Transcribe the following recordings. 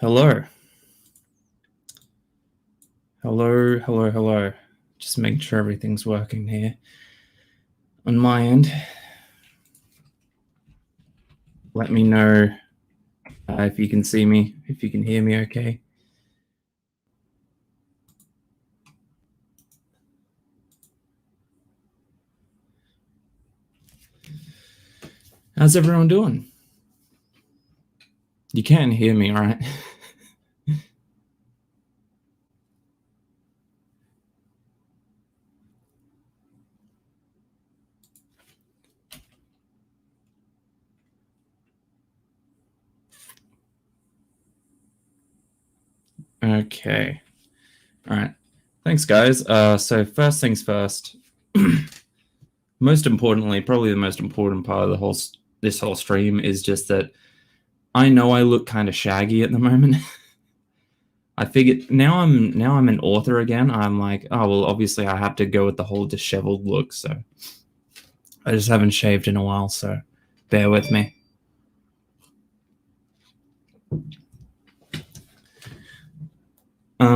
Hello. Hello. Just making sure everything's working here on my end. Let me know if you can see me, if you can hear me okay. How's everyone doing? You can hear me, right? Okay. All right. Thanks, guys. So first things first. Most importantly, probably the most important part of this whole stream is just that I know I look kind of shaggy at the moment. I figured now I'm an author again. I'm like, oh well, obviously I have to go with the whole disheveled look, so I just haven't shaved in a while, so bear with me.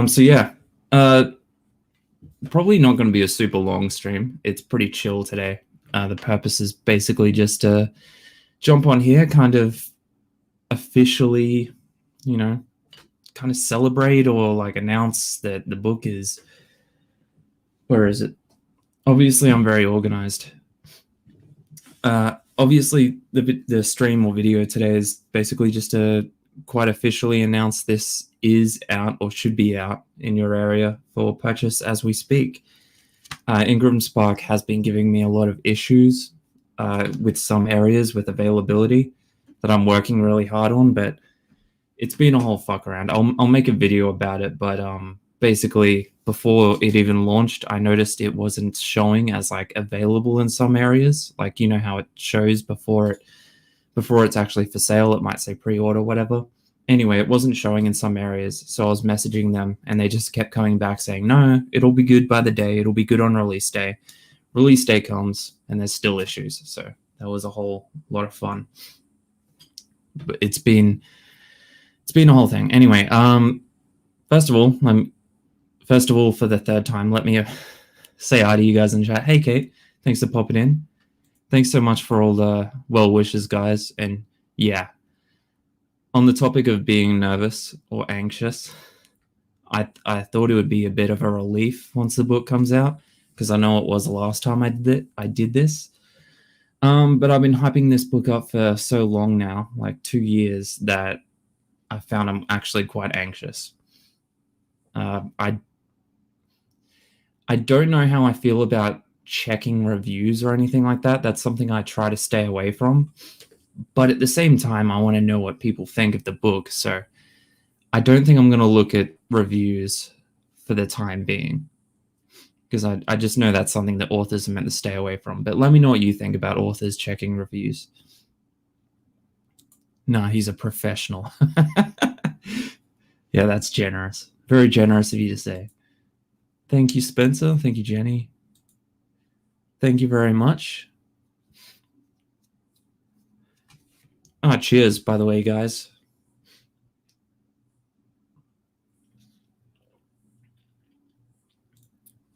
So yeah, probably not going to be a super long stream. It's pretty chill today. The purpose is basically just to jump on here, kind of officially, kind of celebrate or like announce that the book is. Where is it? Obviously, I'm very organized. Obviously, the stream or video today is basically just to quite officially announce this is out or should be out in your area for purchase as we speak. Ingram Spark has been giving me a lot of issues with some areas with availability that I'm working really hard on, but it's been a whole fuck around. I'll make a video about it, but basically before it even launched, I noticed it wasn't showing as like available in some areas. Like, you know how it shows before it's actually for sale, it might say pre-order, whatever. Anyway, it wasn't showing in some areas, so I was messaging them and they just kept coming back saying, no, it'll be good by the day, it'll be good on release day. Release day comes and there's still issues. So that was a whole lot of fun. But it's been a whole thing. Anyway, first of all, for the third time, let me say hi to you guys in chat. Hey, Kate, thanks for popping in. Thanks so much for all the well wishes, guys. And yeah, on the topic of being nervous or anxious, I thought it would be a bit of a relief once the book comes out, because I know it was the last time I did this. But I've been hyping this book up for so long now, like 2 years, that I found I'm actually quite anxious. I don't know how I feel about checking reviews or anything like that. That's something I try to stay away from. But at the same time, I want to know what people think of the book. So I don't think I'm going to look at reviews for the time being, because I just know that's something that authors are meant to stay away from. But let me know what you think about authors checking reviews. Nah, he's a professional. Yeah, that's generous. Very generous of you to say. Thank you, Spencer. Thank you, Jenny. Thank you very much. Cheers, by the way, guys.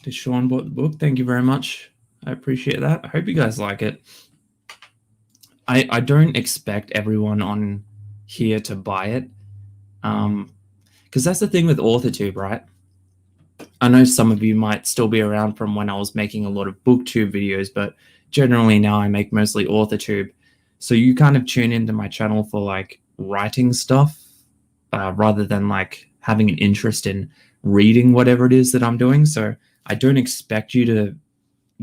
Deshaun bought the book. Thank you very much. I appreciate that. I hope you guys like it. I don't expect everyone on here to buy it, because that's the thing with authortube, right? I know some of you might still be around from when I was making a lot of booktube videos, but generally now I make mostly authortube. So you kind of tune into my channel for like writing stuff, rather than like having an interest in reading whatever it is that I'm doing. So I don't expect you to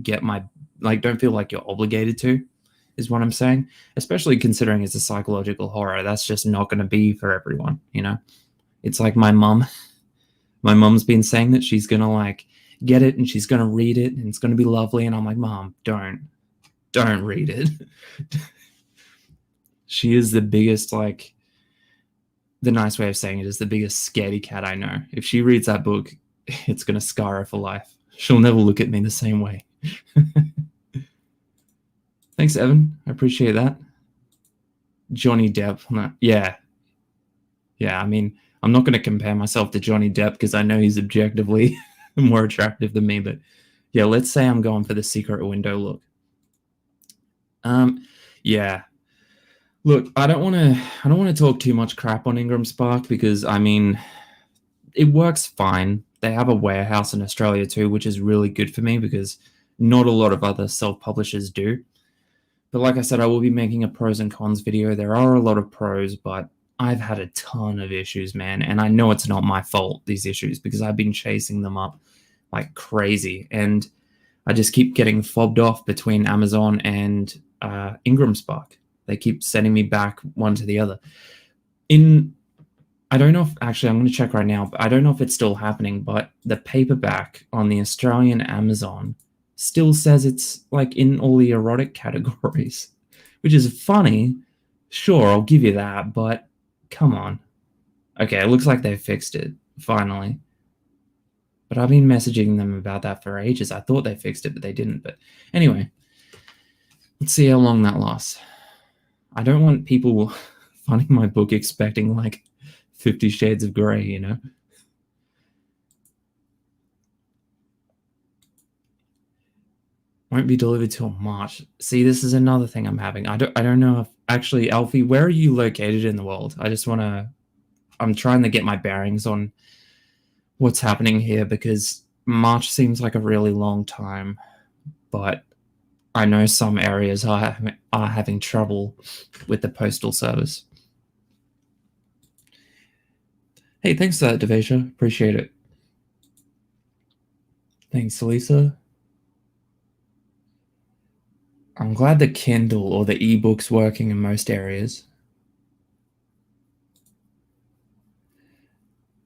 get don't feel like you're obligated to, is what I'm saying. Especially considering it's a psychological horror. That's just not going to be for everyone, you know? It's like my mom's been saying that she's going to like get it and she's going to read it and it's going to be lovely. And I'm like, Mom, don't read it. She is the biggest, like, the nice way of saying it is the biggest scaredy cat I know. If she reads that book, it's going to scar her for life. She'll never look at me the same way. Thanks, Evan. I appreciate that. Johnny Depp. Yeah. I mean, I'm not going to compare myself to Johnny Depp because I know he's objectively more attractive than me. But yeah, let's say I'm going for the secret window look. Yeah. Look, I don't want to talk too much crap on Ingram Spark because I mean, it works fine. They have a warehouse in Australia too, which is really good for me because not a lot of other self-publishers do. But like I said, I will be making a pros and cons video. There are a lot of pros, but I've had a ton of issues, man. And I know it's not my fault, these issues, because I've been chasing them up like crazy. And I just keep getting fobbed off between Amazon and Ingram Spark. They keep sending me back one to the other. I don't know if, actually, I'm going to check right now, but I don't know if it's still happening, but the paperback on the Australian Amazon still says it's like in all the erotic categories, which is funny. Sure, I'll give you that, but come on. Okay, it looks like they fixed it, finally. But I've been messaging them about that for ages. I thought they fixed it, but they didn't. But anyway, let's see how long that lasts. I don't want people finding my book expecting like 50 Shades of Grey, you know? Won't be delivered till March. See, this is another thing I'm having. I don't know if actually, Alfie, where are you located in the world? I'm trying to get my bearings on what's happening here because March seems like a really long time, but I know some areas are having trouble with the postal service. Hey, thanks for that, Devesha. Appreciate it. Thanks, Lisa. I'm glad the Kindle or the ebook's working in most areas.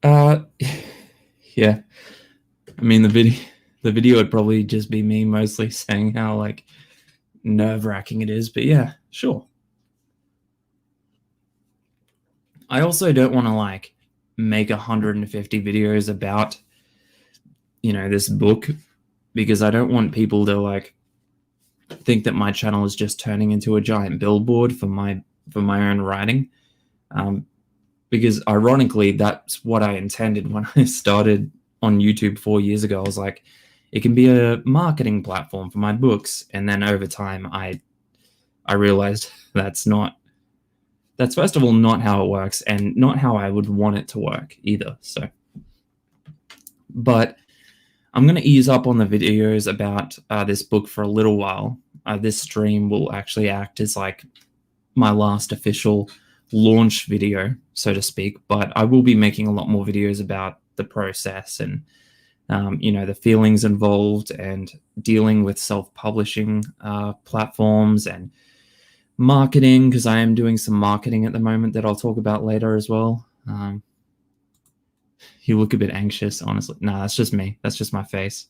Yeah. I mean, the video would probably just be me mostly saying how like nerve-wracking it is, but yeah, sure. I also don't want to like make 150 videos about, you know, this book because I don't want people to like think that my channel is just turning into a giant billboard for my own writing. Because ironically, that's what I intended when I started on YouTube 4 years ago. I was like, it can be a marketing platform for my books. And then over time, I realized that's first of all not how it works and not how I would want it to work either. So, but I'm going to ease up on the videos about this book for a little while. This stream will actually act as like my last official launch video, so to speak, but I will be making a lot more videos about the process and you know, the feelings involved and dealing with self-publishing platforms and marketing, because I am doing some marketing at the moment that I'll talk about later as well. You look a bit anxious, honestly. No, that's just me. That's just my face.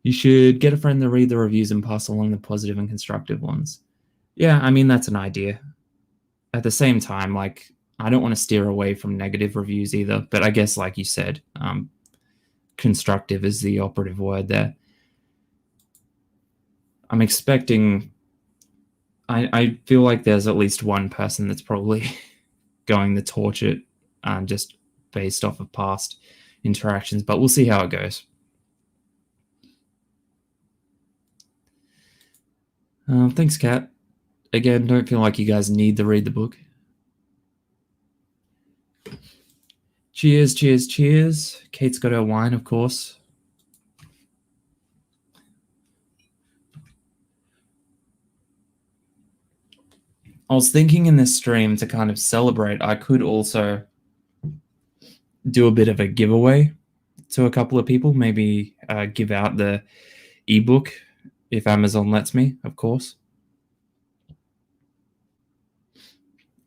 You should get a friend to read the reviews and pass along the positive and constructive ones. Yeah, I mean, that's an idea. At the same time, like, I don't want to steer away from negative reviews either, but I guess, like you said, constructive is the operative word there. I'm expecting... I feel like there's at least one person that's probably going to torch it just based off of past interactions, but we'll see how it goes. Thanks, Kat. Again, don't feel like you guys need to read the book. Cheers, cheers, cheers. Kate's got her wine, of course. I was thinking in this stream to kind of celebrate, I could also do a bit of a giveaway to a couple of people, maybe give out the ebook if Amazon lets me, of course.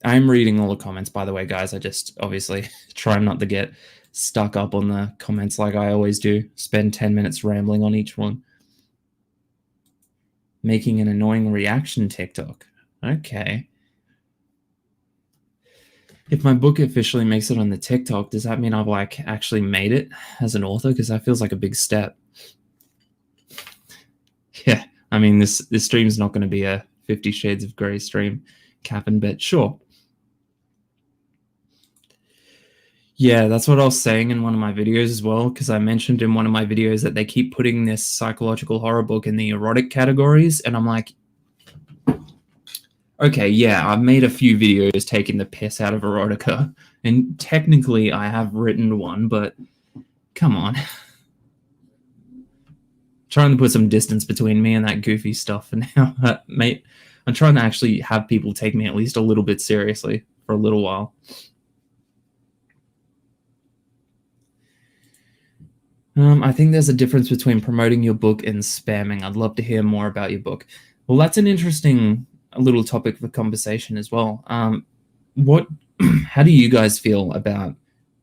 I'm reading all the comments, by the way, guys. I just obviously try not to get stuck up on the comments like I always do. Spend 10 minutes rambling on each one. Making an annoying reaction TikTok. Okay. If my book officially makes it on the TikTok, does that mean I've like actually made it as an author? Because that feels like a big step. Yeah, I mean, this stream's not going to be a 50 Shades of Grey stream, cap and bet, sure. Yeah, that's what I was saying in one of my videos as well, because I mentioned in one of my videos that they keep putting this psychological horror book in the erotic categories, and I'm like, okay, yeah, I've made a few videos taking the piss out of erotica, and technically I have written one, but come on. Trying to put some distance between me and that goofy stuff for now, mate. I'm trying to actually have people take me at least a little bit seriously for a little while. I think there's a difference between promoting your book and spamming. I'd love to hear more about your book. Well, that's an interesting little topic for conversation as well. How do you guys feel about,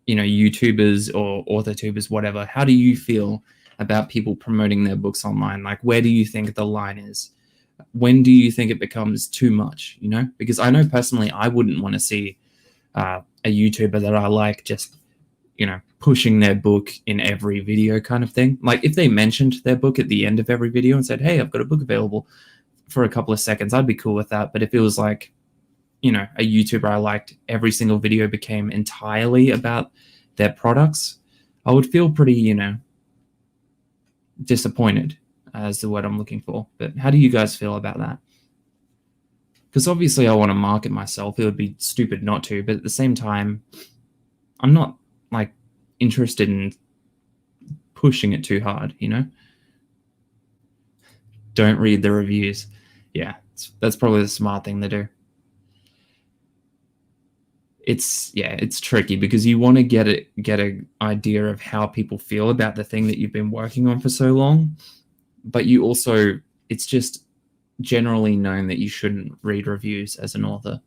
YouTubers or authortubers, whatever? How do you feel about people promoting their books online? Like, where do you think the line is? When do you think it becomes too much? Because I know personally, I wouldn't want to see a YouTuber that I like just pushing their book in every video kind of thing. Like if they mentioned their book at the end of every video and said, hey, I've got a book available for a couple of seconds, I'd be cool with that. But if it was like, a YouTuber I liked, every single video became entirely about their products, I would feel pretty, disappointed as the word I'm looking for. But how do you guys feel about that? Because obviously I want to market myself. It would be stupid not to. But at the same time, I'm not like interested in pushing it too hard, Don't read the reviews. Yeah, that's probably the smart thing to do. It's tricky because you want to get an idea of how people feel about the thing that you've been working on for so long, but you also, it's just generally known that you shouldn't read reviews as an author.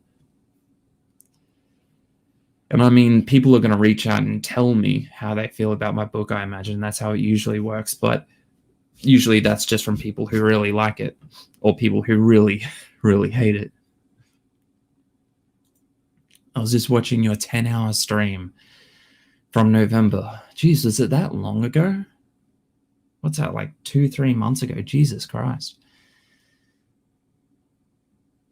And I mean, people are going to reach out and tell me how they feel about my book. I imagine that's how it usually works, but usually that's just from people who really like it or people who really, really hate it. I was just watching your 10-hour stream from November. Jeez, was it that long ago? What's that, like 2-3 months ago? Jesus Christ.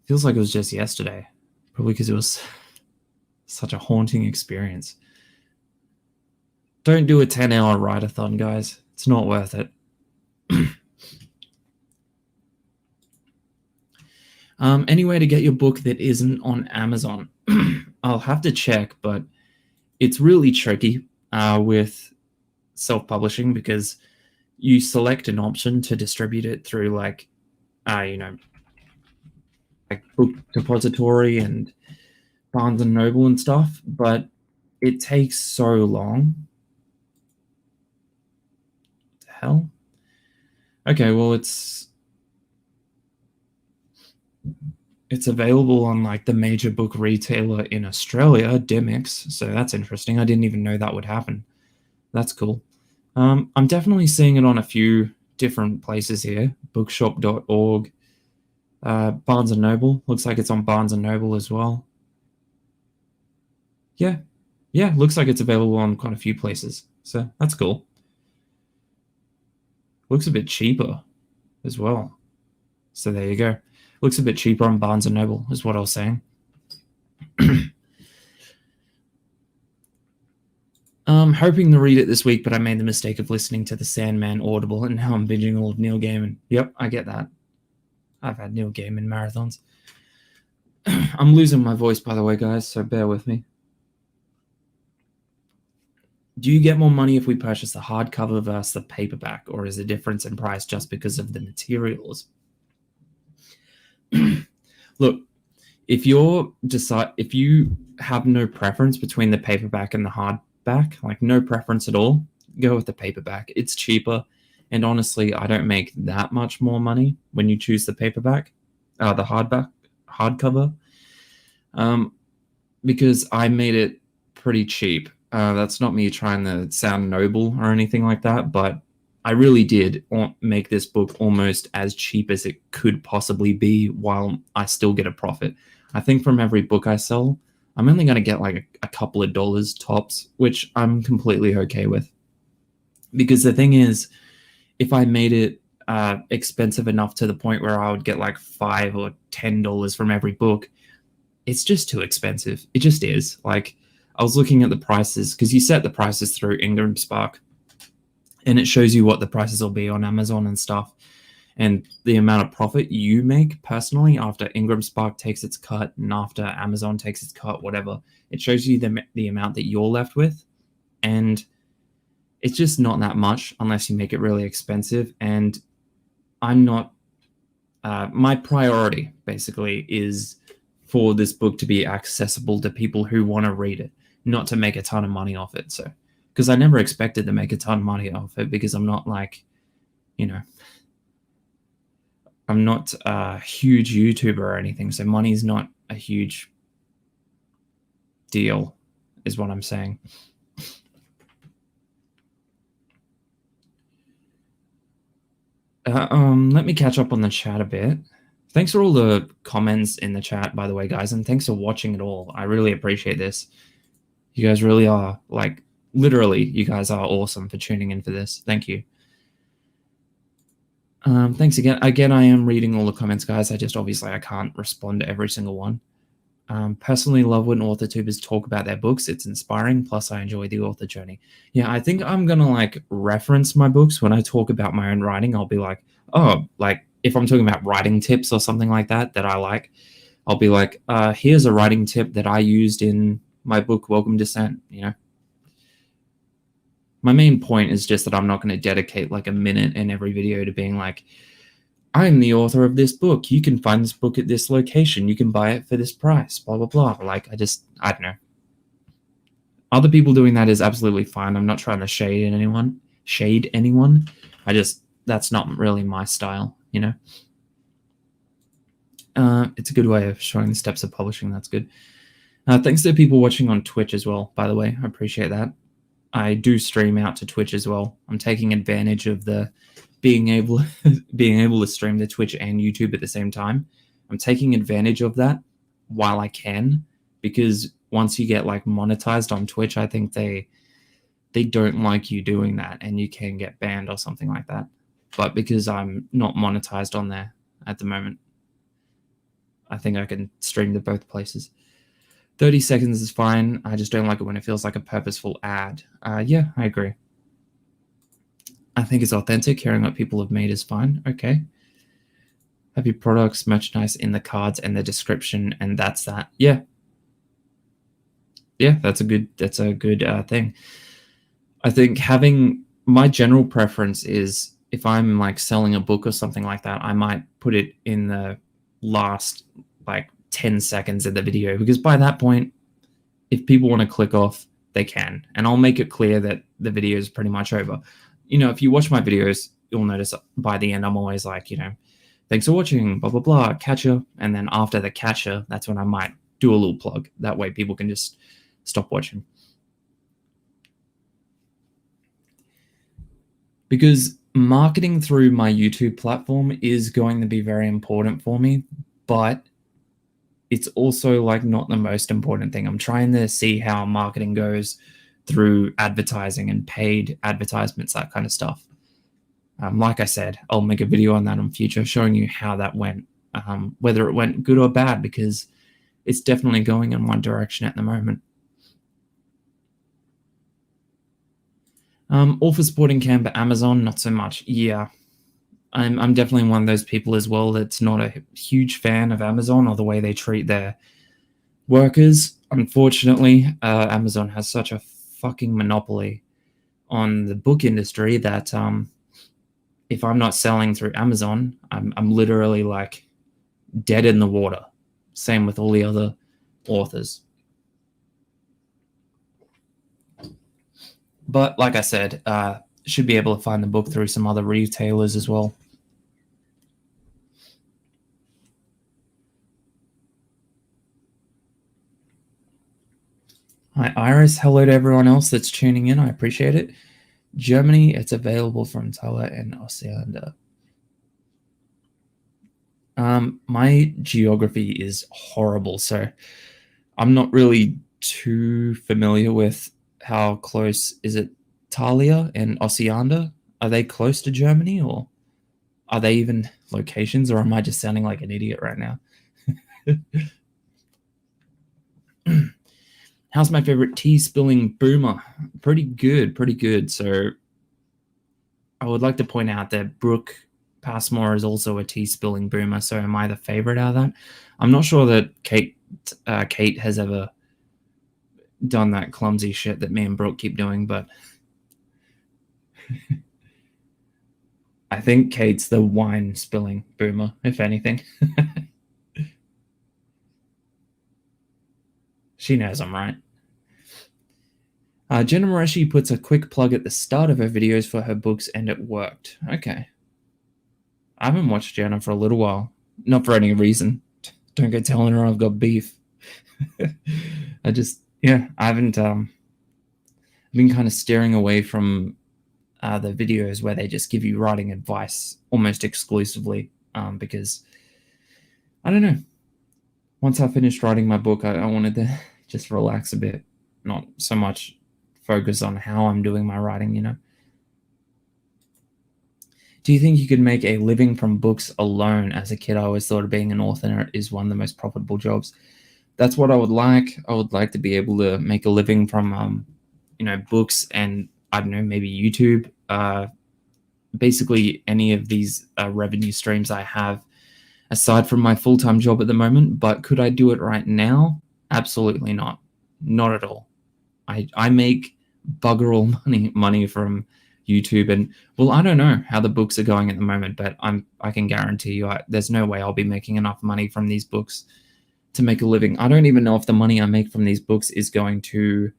Feels like it was just yesterday. Probably because it was such a haunting experience. Don't do a 10-hour write-a-thon, guys. It's not worth it. Any way to get your book that isn't on Amazon? I'll have to check, but it's really tricky with self-publishing because you select an option to distribute it through like Book Depository and Barnes and Noble and stuff, but it takes so long. What the hell? Okay, well it's available on like the major book retailer in Australia, Dymocks, so that's interesting. I didn't even know that would happen. That's cool. I'm definitely seeing it on a few different places here. Bookshop.org, Barnes and Noble. Looks like it's on Barnes and Noble as well. Yeah, looks like it's available on quite a few places, so that's cool. Looks a bit cheaper as well. So there you go. Looks a bit cheaper on Barnes and Noble is what I was saying. Hoping to read it this week, but I made the mistake of listening to the Sandman Audible, and now I'm binging all of Neil Gaiman. Yep, I get that. I've had Neil Gaiman marathons. I'm losing my voice, by the way, guys, so bear with me. Do you get more money if we purchase the hardcover versus the paperback, or is the difference in price just because of the materials? Look, if you have no preference between the paperback and the hardback, like no preference at all, go with the paperback. It's cheaper, and honestly, I don't make that much more money when you choose the paperback, the hardcover, because I made it pretty cheap. That's not me trying to sound noble or anything like that, but I really did make this book almost as cheap as it could possibly be while I still get a profit. I think from every book I sell, I'm only going to get like a couple of dollars tops, which I'm completely okay with. Because the thing is, if I made it expensive enough to the point where I would get like $5 or $10 from every book, it's just too expensive. It just is. Like, I was looking at the prices because you set the prices through Ingram Spark, and it shows you what the prices will be on Amazon and stuff, and the amount of profit you make personally after Ingram Spark takes its cut and after Amazon takes its cut, whatever. It shows you the amount that you're left with, and it's just not that much unless you make it really expensive. And I'm not. My priority basically is for this book to be accessible to people who want to read it, not to make a ton of money off it. So, because I never expected to make a ton of money off it, because I'm not like, I'm not a huge YouTuber or anything. So money's not a huge deal, is what I'm saying. Let me catch up on the chat a bit. Thanks for all the comments in the chat, by the way, guys, and thanks for watching it all. I really appreciate this. You guys really are, like, literally, you guys are awesome for tuning in for this. Thank you. Thanks again. Again, I am reading all the comments, guys. I can't respond to every single one. Personally love when authortubers talk about their books. It's inspiring. Plus, I enjoy the author journey. Yeah, I think I'm gonna like reference my books when I talk about my own writing. I'll be like, oh, like if I'm talking about writing tips or something like that I like, I'll be like, here's a writing tip that I used in my book, Welcome Descent. My main point is just that I'm not going to dedicate like a minute in every video to being like, I'm the author of this book. You can find this book at this location. You can buy it for this price, blah, blah, blah. Like, I don't know. Other people doing that is absolutely fine. I'm not trying to shade anyone. That's not really my style, It's a good way of showing the steps of publishing. That's good. Thanks to people watching on Twitch as well, by the way. I appreciate that. I do stream out to Twitch as well. I'm taking advantage of the being able to stream to Twitch and YouTube at the same time. I'm taking advantage of that while I can, because once you get like monetized on Twitch, I think they don't like you doing that and you can get banned or something like that. But because I'm not monetized on there at the moment, I think I can stream to both places. 30 seconds is fine. I just don't like it when it feels like a purposeful ad. Yeah, I agree. I think it's authentic. Hearing what people have made is fine. Okay. Have your products, merchandise in the cards and the description, and that's that. Yeah. Yeah, that's a good thing. I think my general preference is if I'm like selling a book or something like that, I might put it in the last like 10 seconds of the video, because by that point, if people want to click off, they can. And I'll make it clear that the video is pretty much over. If you watch my videos, you'll notice by the end, I'm always like, thanks for watching, blah, blah, blah, catcher. And then after the catcher, that's when I might do a little plug. That way people can just stop watching. Because marketing through my YouTube platform is going to be very important for me, but it's also like not the most important thing. I'm trying to see how marketing goes through advertising and paid advertisements, that kind of stuff. Like I said, I'll make a video on that in future showing you how that went, whether it went good or bad, because it's definitely going in one direction at the moment. Author supporting camp at Amazon, not so much. Yeah, I'm definitely one of those people as well that's not a huge fan of Amazon or the way they treat their workers. Unfortunately, Amazon has such a fucking monopoly on the book industry that if I'm not selling through Amazon, I'm literally like dead in the water. Same with all the other authors. But like I said, should be able to find the book through some other retailers as well. Hi, Iris. Hello to everyone else that's tuning in. I appreciate it. Germany, it's available from Tala and Oceania. My geography is horrible, so I'm not really too familiar with how close is it. Thalia and Oceania, are they close to Germany, or are they even locations, or am I just sounding like an idiot right now? How's my favorite tea spilling boomer? Pretty good. So I would like to point out that Brooke Passmore is also a tea spilling boomer. So am I the favorite out of that? I'm not sure that Kate has ever done that clumsy shit that me and Brooke keep doing, but I think Kate's the wine spilling boomer, if anything. She knows I'm right. Jenna Moreshi puts a quick plug at the start of her videos for her books, and it worked. Okay. I haven't watched Jenna for a little while. Not for any reason. Don't go telling her I've got beef. I haven't been kind of steering away from the videos where they just give you writing advice almost exclusively because I don't know. Once I finished writing my book, I wanted to just relax a bit, not so much focus on how I'm doing my writing, you know. Do you think you could make a living from books alone? As a kid, I always thought of being an author is one of the most profitable jobs. That's what I would like. I would like to be able to make a living from, books and, I don't know, maybe YouTube. Basically, any of these revenue streams I have aside from my full-time job at the moment. But could I do it right now? Absolutely not. Not at all. I make bugger all money from YouTube, and well, I don't know how the books are going at the moment, but I can guarantee you there's no way I'll be making enough money from these books to make a living. I don't even know if the money I make from these books is going to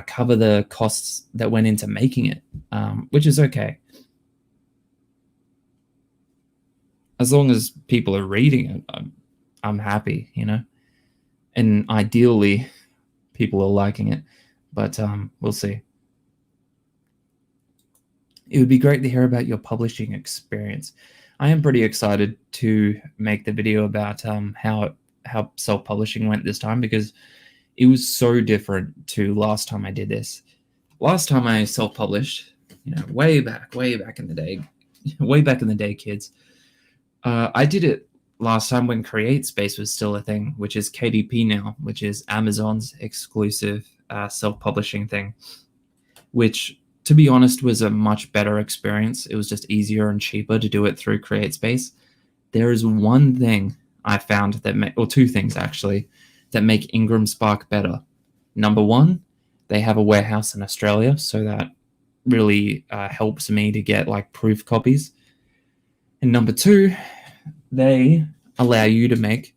cover the costs that went into making it, which is okay. As long as people are reading it, I'm happy, you know, and ideally people are liking it, but we'll see. It would be great to hear about your publishing experience. I am pretty excited to make the video about how self-publishing went this time, because it was so different to last time I did this. Last time I self-published, way back in the day, kids. I did it last time when CreateSpace was still a thing, which is KDP now, which is Amazon's exclusive self-publishing thing, which, to be honest, was a much better experience. It was just easier and cheaper to do it through CreateSpace. There is one thing I found or two things actually, that make Ingram Spark better. Number one, they have a warehouse in Australia, so that really helps me to get like proof copies. And number two, they allow you to make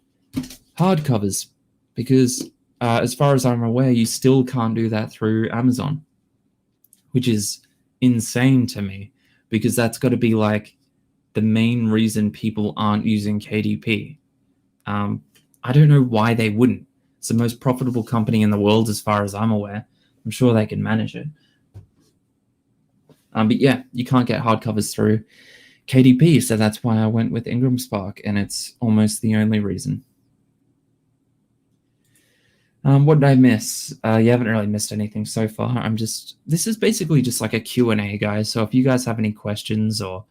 hardcovers, because as far as I'm aware, you still can't do that through Amazon, which is insane to me, because that's got to be like the main reason people aren't using KDP. I don't know why they wouldn't. It's the most profitable company in the world as far as I'm aware. I'm sure they can manage it. But yeah, you can't get hardcovers through KDP, so that's why I went with Ingram Spark, and it's almost the only reason. What did I miss? You haven't really missed anything so far. This is basically just like a Q&A, guys. So if you guys have any questions, or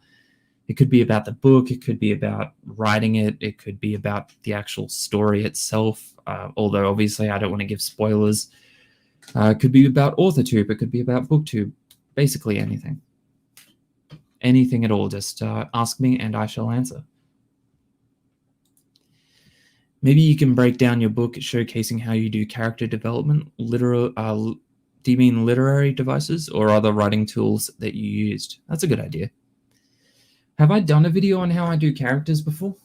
it could be about the book, it could be about writing it, it could be about the actual story itself, although obviously I don't want to give spoilers. It could be about authortube, it could be about booktube, basically anything. Anything at all, just ask me and I shall answer. Maybe you can break down your book showcasing how you do character development. Do you mean literary devices or other writing tools that you used? That's a good idea. Have I done a video on how I do characters before?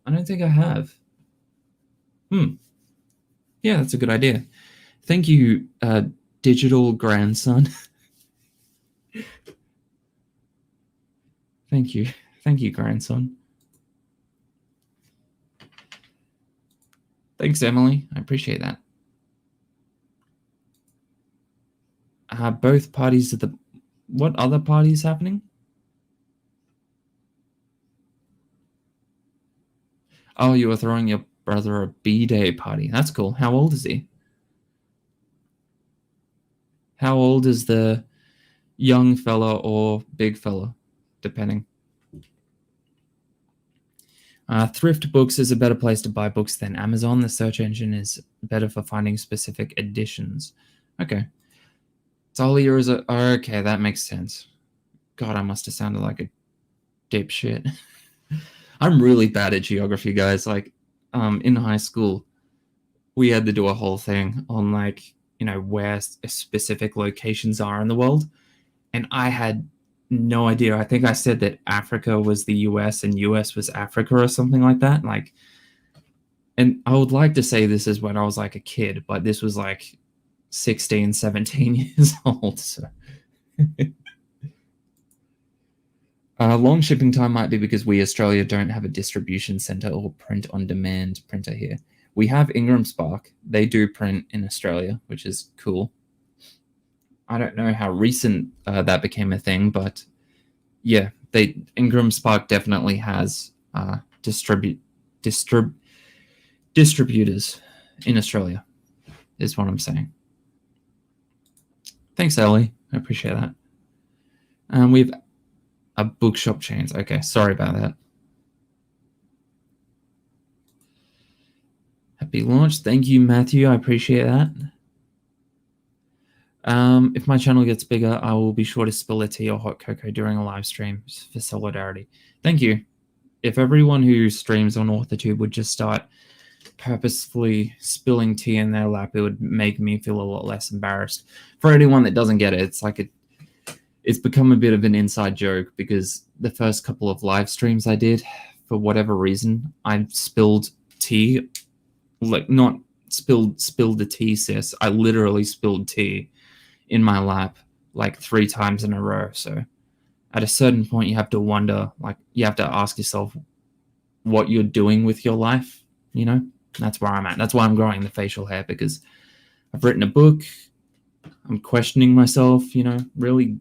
I don't think I have. Yeah, that's a good idea. Thank you, digital grandson. Thank you, grandson. Thanks, Emily. I appreciate that. Both parties at the... What other party is happening? Oh, you were throwing your brother a B-Day party. That's cool. How old is he? How old is the young fella or big fella, depending? Thrift books is a better place to buy books than Amazon. The search engine is better for finding specific editions. Okay. Dahlia is a... Okay, that makes sense. God, I must have sounded like a dipshit. I'm really bad at geography, guys. Like, in high school, we had to do a whole thing on, like, you know, where specific locations are in the world. And I had no idea. I think I said that Africa was the US and US was Africa or something like that. Like, and I would like to say this is when I was like a kid, but this was like 16, 17 years old. So long shipping time might be because we, Australia, don't have a distribution center or print on demand printer here. We have Ingram Spark. They do print in Australia, which is cool. I don't know how recent that became a thing, but yeah, Ingram Spark definitely has distributors in Australia, is what I'm saying. Thanks, Ellie. I appreciate that. We have a bookshop chains. Okay, sorry about that. Happy launch. Thank you, Matthew. I appreciate that. If my channel gets bigger, I will be sure to spill a tea or hot cocoa during a live stream for solidarity. Thank you. If everyone who streams on AuthorTube would just start purposefully spilling tea in their lap, it would make me feel a lot less embarrassed. For anyone that doesn't get it, it's like it's become a bit of an inside joke because the first couple of live streams I did, for whatever reason, I spilled tea. Like, not spilled the tea, sis. I literally spilled tea in my lap like 3 times in a row. So at a certain point, you have to wonder, like, you have to ask yourself what you're doing with your life, you know? That's where I'm at. That's why I'm growing the facial hair, because I've written a book. I'm questioning myself, you know, really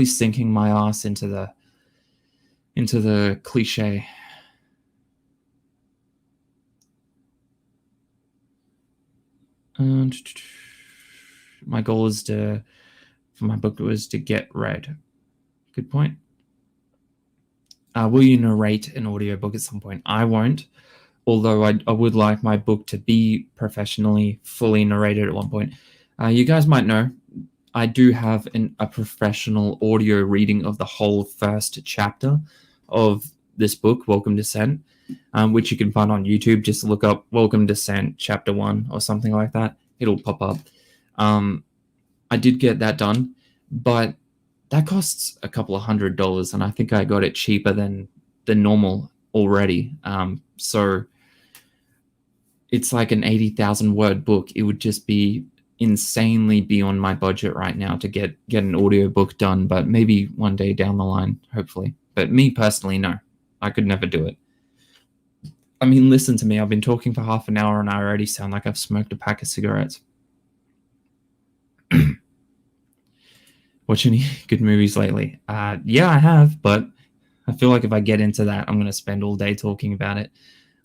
sinking my ass into the cliche. And my goal is for my book was to get read. Good point. Will you narrate an audiobook at some point? I won't, although I would like my book to be professionally, fully narrated at one point. You guys might know, I do have a professional audio reading of the whole first chapter of this book, Welcome Descent, which you can find on YouTube. Just look up Welcome Descent Chapter 1 or something like that. It'll pop up. I did get that done, but that costs a couple of $100, and I think I got it cheaper than the normal already. So it's like an 80,000 word book. It would just be insanely beyond my budget right now to get an audiobook done, but maybe one day down the line, hopefully. But me personally, no, I could never do it. I mean, listen to me. I've been talking for half an hour and I already sound like I've smoked a pack of cigarettes. Watch any good movies lately? Yeah, I have, but I feel like if I get into that, I'm going to spend all day talking about it.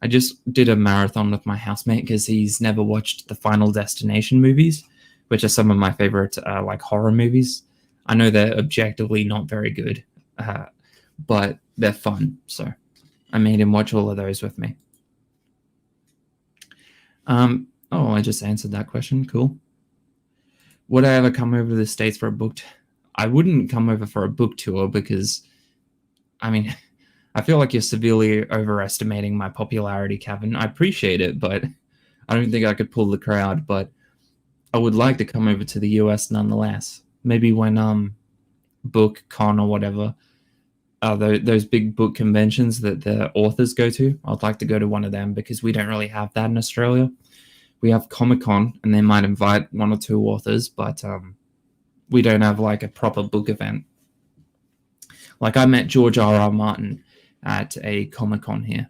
I just did a marathon with my housemate because he's never watched the Final Destination movies, which are some of my favorite like horror movies. I know they're objectively not very good, but they're fun. So I made him watch all of those with me. Oh, I just answered that question. Cool. Would I ever come over to the States for a book? I wouldn't come over for a book tour because, I mean, I feel like you're severely overestimating my popularity, Kevin. I appreciate it, but I don't think I could pull the crowd. But I would like to come over to the US nonetheless. Maybe when BookCon or whatever, those big book conventions that the authors go to, I'd like to go to one of them because we don't really have that in Australia. We have Comic-Con, and they might invite 1 or 2 authors, but we don't have like a proper book event. Like I met George R.R. Martin at a Comic-Con here.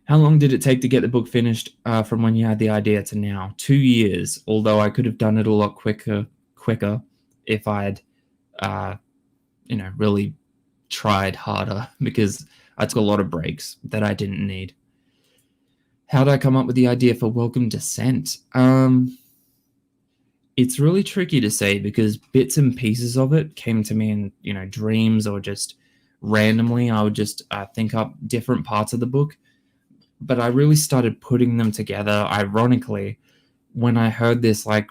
How long did it take to get the book finished from when you had the idea to now? 2 years, although I could have done it a lot quicker if I'd, really tried harder, because I took a lot of breaks that I didn't need. How did I come up with the idea for Welcome Descent? It's really tricky to say because bits and pieces of it came to me in, dreams or just randomly I would just think up different parts of the book. But I really started putting them together, ironically, when I heard this like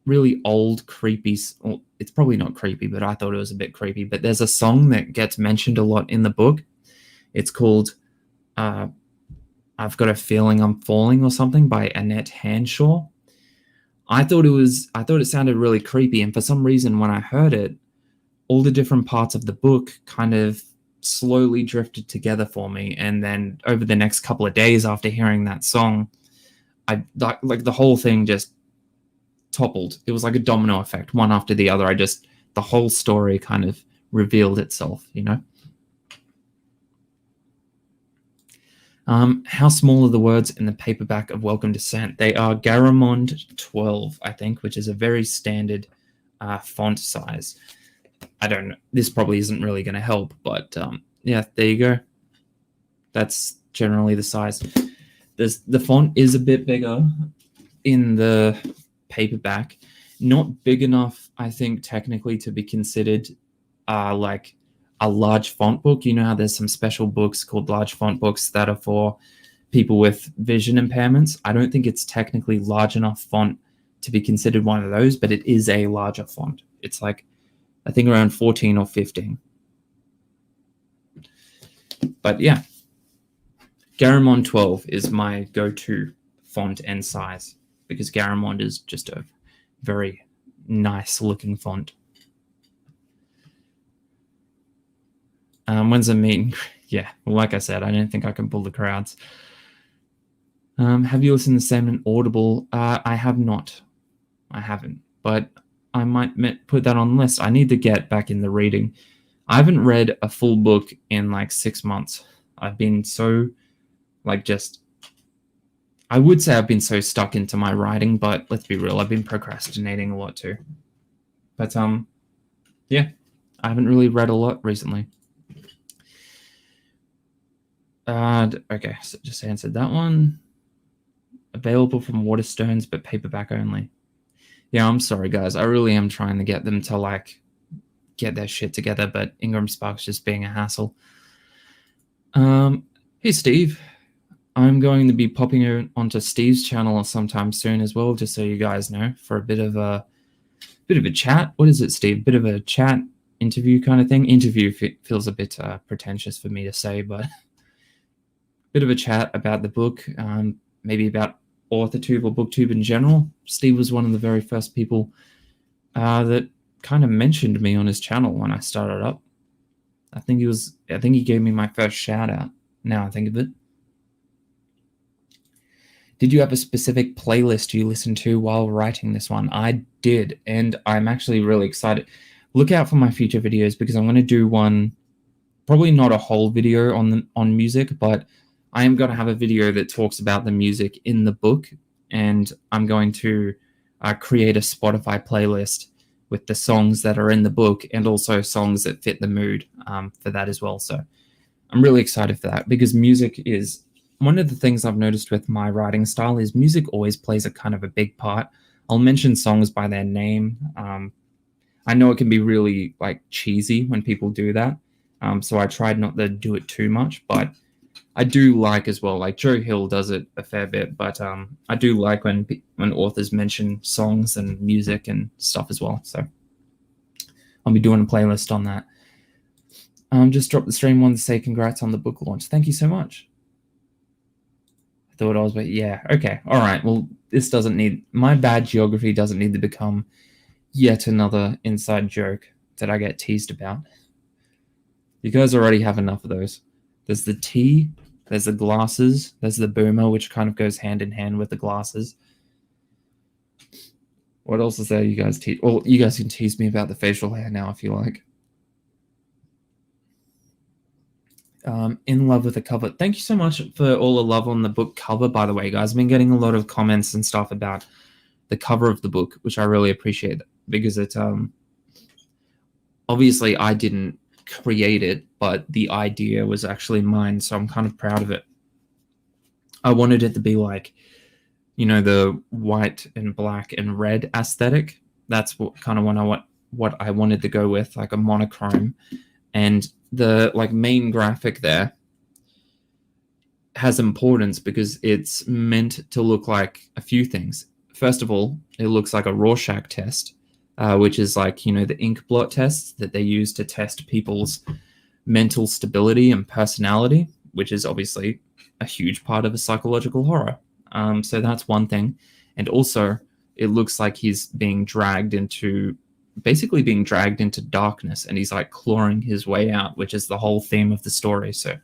really old, creepy. Well, it's probably not creepy, but I thought it was a bit creepy. But there's a song that gets mentioned a lot in the book. It's called "I've Got a Feeling I'm Falling" or something by Annette Hanshaw. I thought it sounded really creepy, and for some reason, when I heard it, all the different parts of the book kind of slowly drifted together for me. And then over the next couple of days after hearing that song, I like the whole thing just toppled. It was like a domino effect, one after the other. The whole story kind of revealed itself, you know? How small are the words in the paperback of Welcome to Sent? They are Garamond 12, I think, which is a very standard font size. I don't know. This probably isn't really going to help, but yeah, there you go. That's generally the size. The font is a bit bigger in the paperback. Not big enough, I think, technically to be considered like a large font book. You know how there's some special books called large font books that are for people with vision impairments? I don't think it's technically large enough font to be considered one of those, but it is a larger font. It's like, I think around 14 or 15. But yeah, Garamond 12 is my go-to font and size because Garamond is just a very nice looking font. When's the meeting? Yeah, well, like I said, I don't think I can pull the crowds. Have you listened to Sam and Audible? I have not. I haven't, but I might put that on the list. I need to get back in the reading. I haven't read a full book in like 6 months. I've been so, I would say I've been so stuck into my writing, but let's be real, I've been procrastinating a lot too. But yeah, I haven't really read a lot recently. Okay, so just answered that one. Available from Waterstones, but paperback only. Yeah, I'm sorry, guys. I really am trying to get them to like get their shit together, but Ingram Spark's just being a hassle. Hey, Steve. I'm going to be popping onto Steve's channel sometime soon as well, just so you guys know, for a bit of a chat. What is it, Steve? Bit of a chat interview kind of thing. Interview feels a bit pretentious for me to say, but bit of a chat about the book, maybe about authortube or booktube in general. Steve was one of the very first people that kind of mentioned me on his channel when I started up. I think he gave me my first shout out. Now I think of it. Did you have a specific playlist you listened to while writing this one? I did, and I'm actually really excited. Look out for my future videos because I'm going to do one, probably not a whole video on music, but I am going to have a video that talks about the music in the book, and I'm going to create a Spotify playlist with the songs that are in the book and also songs that fit the mood for that as well. So I'm really excited for that because music is one of the things I've noticed with my writing style is music always plays a kind of a big part. I'll mention songs by their name. I know it can be really like cheesy when people do that. So I tried not to do it too much, but I do like as well, like Joe Hill does it a fair bit, but I do like when authors mention songs and music and stuff as well. So I'll be doing a playlist on that. Just dropped the stream one to say congrats on the book launch. Thank you so much. I thought I was, but yeah, okay, all right. Well, this doesn't need, my bad geography doesn't need to become yet another inside joke that I get teased about. You guys already have enough of those. There's the tea, there's the glasses, there's the boomer, which kind of goes hand in hand with the glasses. What else is there you guys tease? Well, you guys can tease me about the facial hair now if you like. In love with the cover. Thank you so much for all the love on the book cover, by the way, guys. I've been getting a lot of comments and stuff about the cover of the book, which I really appreciate because it obviously I didn't create it, but the idea was actually mine, so I'm kind of proud of it. I wanted it to be like, you know, the white and black and red aesthetic. That's what kind of what I wanted to go with, like a monochrome. And the main graphic there has importance because it's meant to look like a few things. First of all, it looks like a Rorschach test, which is the ink blot tests that they use to test people's mental stability and personality, which is obviously a huge part of a psychological horror. So that's one thing. And also, it looks like he's being dragged into darkness, and he's clawing his way out, which is the whole theme of the story. So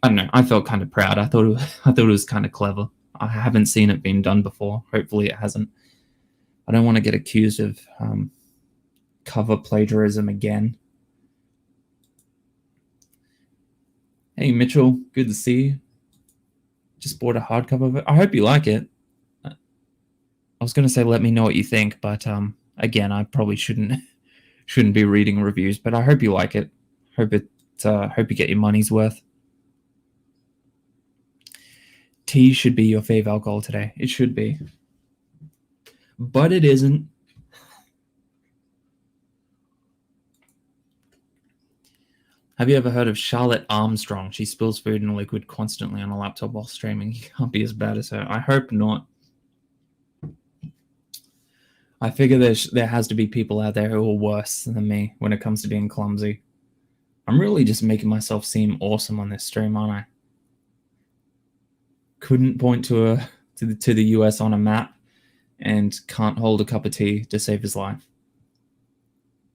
I don't know. I felt kind of proud. I thought it was kind of clever. I haven't seen it being done before. Hopefully, it hasn't. I don't want to get accused of cover plagiarism again. Hey, Mitchell. Good to see you. Just bought a hardcover of it. I hope you like it. I was going to say let me know what you think, but again, I probably shouldn't be reading reviews. But I hope you like it. Hope you get your money's worth. Tea should be your fave alcohol today. It should be. But it isn't. Have you ever heard of Charlotte Armstrong? She spills food and liquid constantly on a laptop while streaming. You can't be as bad as her. I hope not. I figure there has to be people out there who are worse than me when it comes to being clumsy. I'm really just making myself seem awesome on this stream, aren't I? Couldn't point to the US on a map and can't hold a cup of tea to save his life.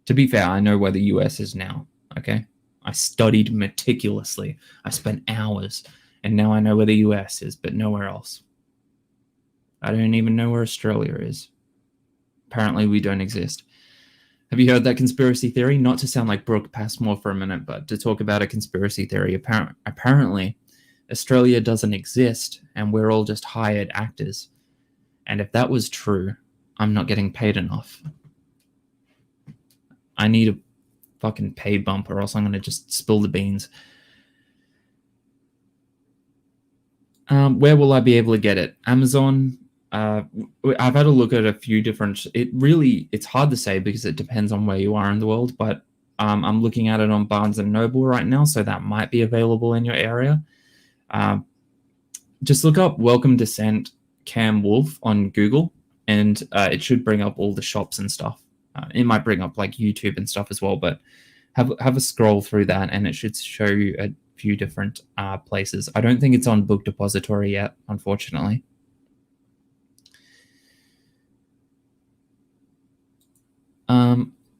To be fair, I know where the US is now, okay? I studied meticulously. I spent hours, and now I know where the US is, but nowhere else. I don't even know where Australia is. Apparently, we don't exist. Have you heard that conspiracy theory? Not to sound like Brooke Passmore for a minute, but to talk about a conspiracy theory. Apparently, Australia doesn't exist, and we're all just hired actors. And if that was true, I'm not getting paid enough. I need a fucking pay bump, or else I'm going to just spill the beans. Where will I be able to get it? Amazon. I've had a look at a few different. It's hard to say because it depends on where you are in the world. But I'm looking at it on Barnes and Noble right now, so that might be available in your area. Just look up "Welcome Descent" Cam Wolfe on Google, and it should bring up all the shops and stuff. It might bring up YouTube and stuff as well, but have a scroll through that, and it should show you a few different places. I don't think it's on Book Depository yet, unfortunately.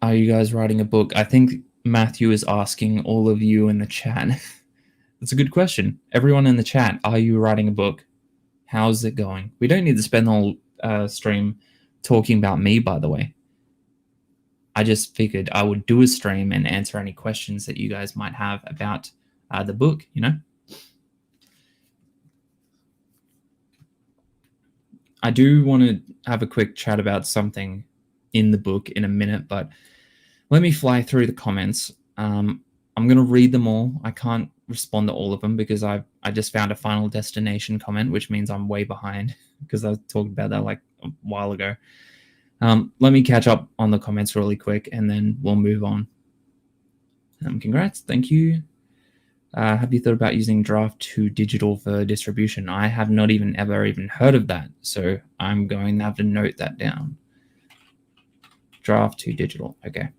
Are you guys writing a book? I think Matthew is asking all of you in the chat. That's a good question. Everyone in the chat, are you writing a book? How's it going? We don't need to spend the whole stream talking about me, by the way. I just figured I would do a stream and answer any questions that you guys might have about the book, I do want to have a quick chat about something in the book in a minute, but let me fly through the comments. I'm going to read them all. I can't respond to all of them because I just found a Final Destination comment, which means I'm way behind because I talked about that a while ago. Let me catch up on the comments really quick, and then we'll move on. Congrats. Thank you. Have you thought about using Draft to Digital for distribution? I have not ever heard of that, so I'm going to have to note that down. Draft to Digital. Okay.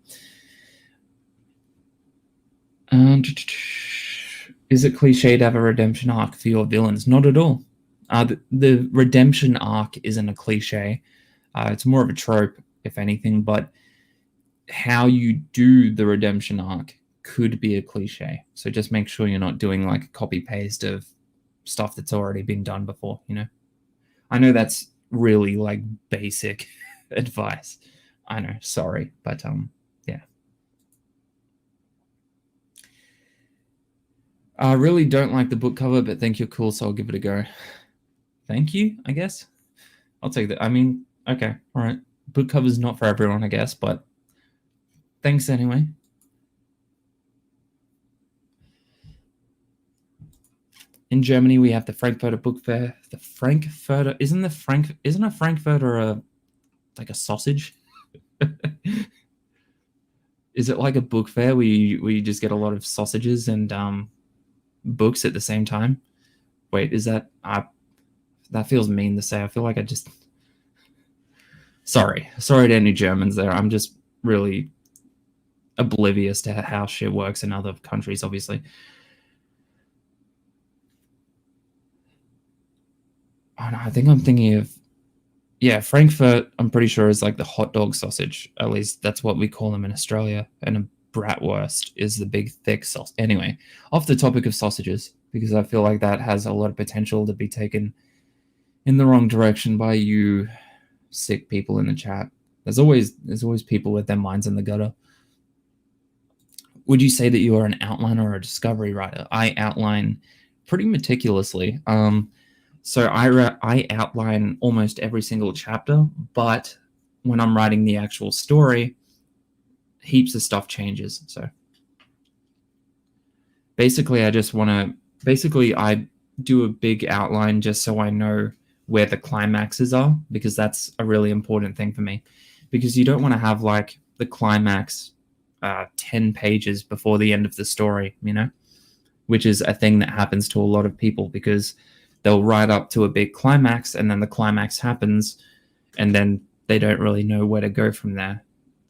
Is it cliche to have a redemption arc for your villains? Not at all. The redemption arc isn't a cliche. It's more of a trope, if anything, but how you do the redemption arc could be a cliche. So just make sure you're not doing a copy paste of stuff that's already been done before, I know that's really basic advice. I know, sorry, but yeah. I really don't like the book cover, but think you're cool, so I'll give it a go. Thank you, I guess. I'll take that. I mean, okay, all right. Book cover's not for everyone, I guess, but thanks anyway. In Germany, we have the Frankfurter Book Fair. The Frankfurter isn't a Frankfurter a sausage? Is it like a book fair where you just get a lot of sausages and books at the same time? Wait, is that that feels mean to say. I feel like I just sorry to any Germans there. I'm just really oblivious to how shit works in other countries, obviously. Oh no, I think I'm thinking of Frankfurt. I'm pretty sure is like the hot dog sausage. At least that's what we call them in Australia. And a bratwurst is the big thick sauce. Anyway, off the topic of sausages, because I feel like that has a lot of potential to be taken in the wrong direction by you sick people in the chat. There's always people with their minds in the gutter. Would you say that you are an outliner or a discovery writer? I outline pretty meticulously. So I outline almost every single chapter, but when I'm writing the actual story, heaps of stuff changes. So basically, I do a big outline just so I know where the climaxes are, because that's a really important thing for me. Because you don't want to have like the climax 10 pages before the end of the story, which is a thing that happens to a lot of people, because they'll write up to a big climax and then the climax happens and then they don't really know where to go from there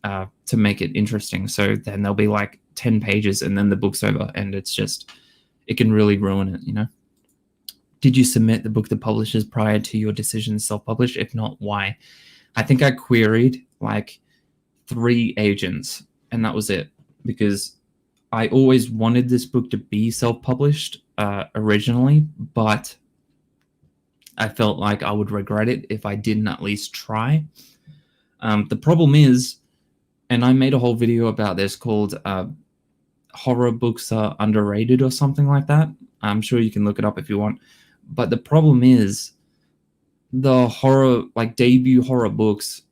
to make it interesting. So then there'll be like 10 pages and then the book's over, and it can really ruin it, Did you submit the book to publishers prior to your decision to self-publish? If not, why? I think I queried like 3 agents, and that was it, because I always wanted this book to be self-published originally, but I felt like I would regret it if I didn't at least try. The problem is, and I made a whole video about this called horror books are underrated or something like that. I'm sure you can look it up if you want. But the problem is the debut horror books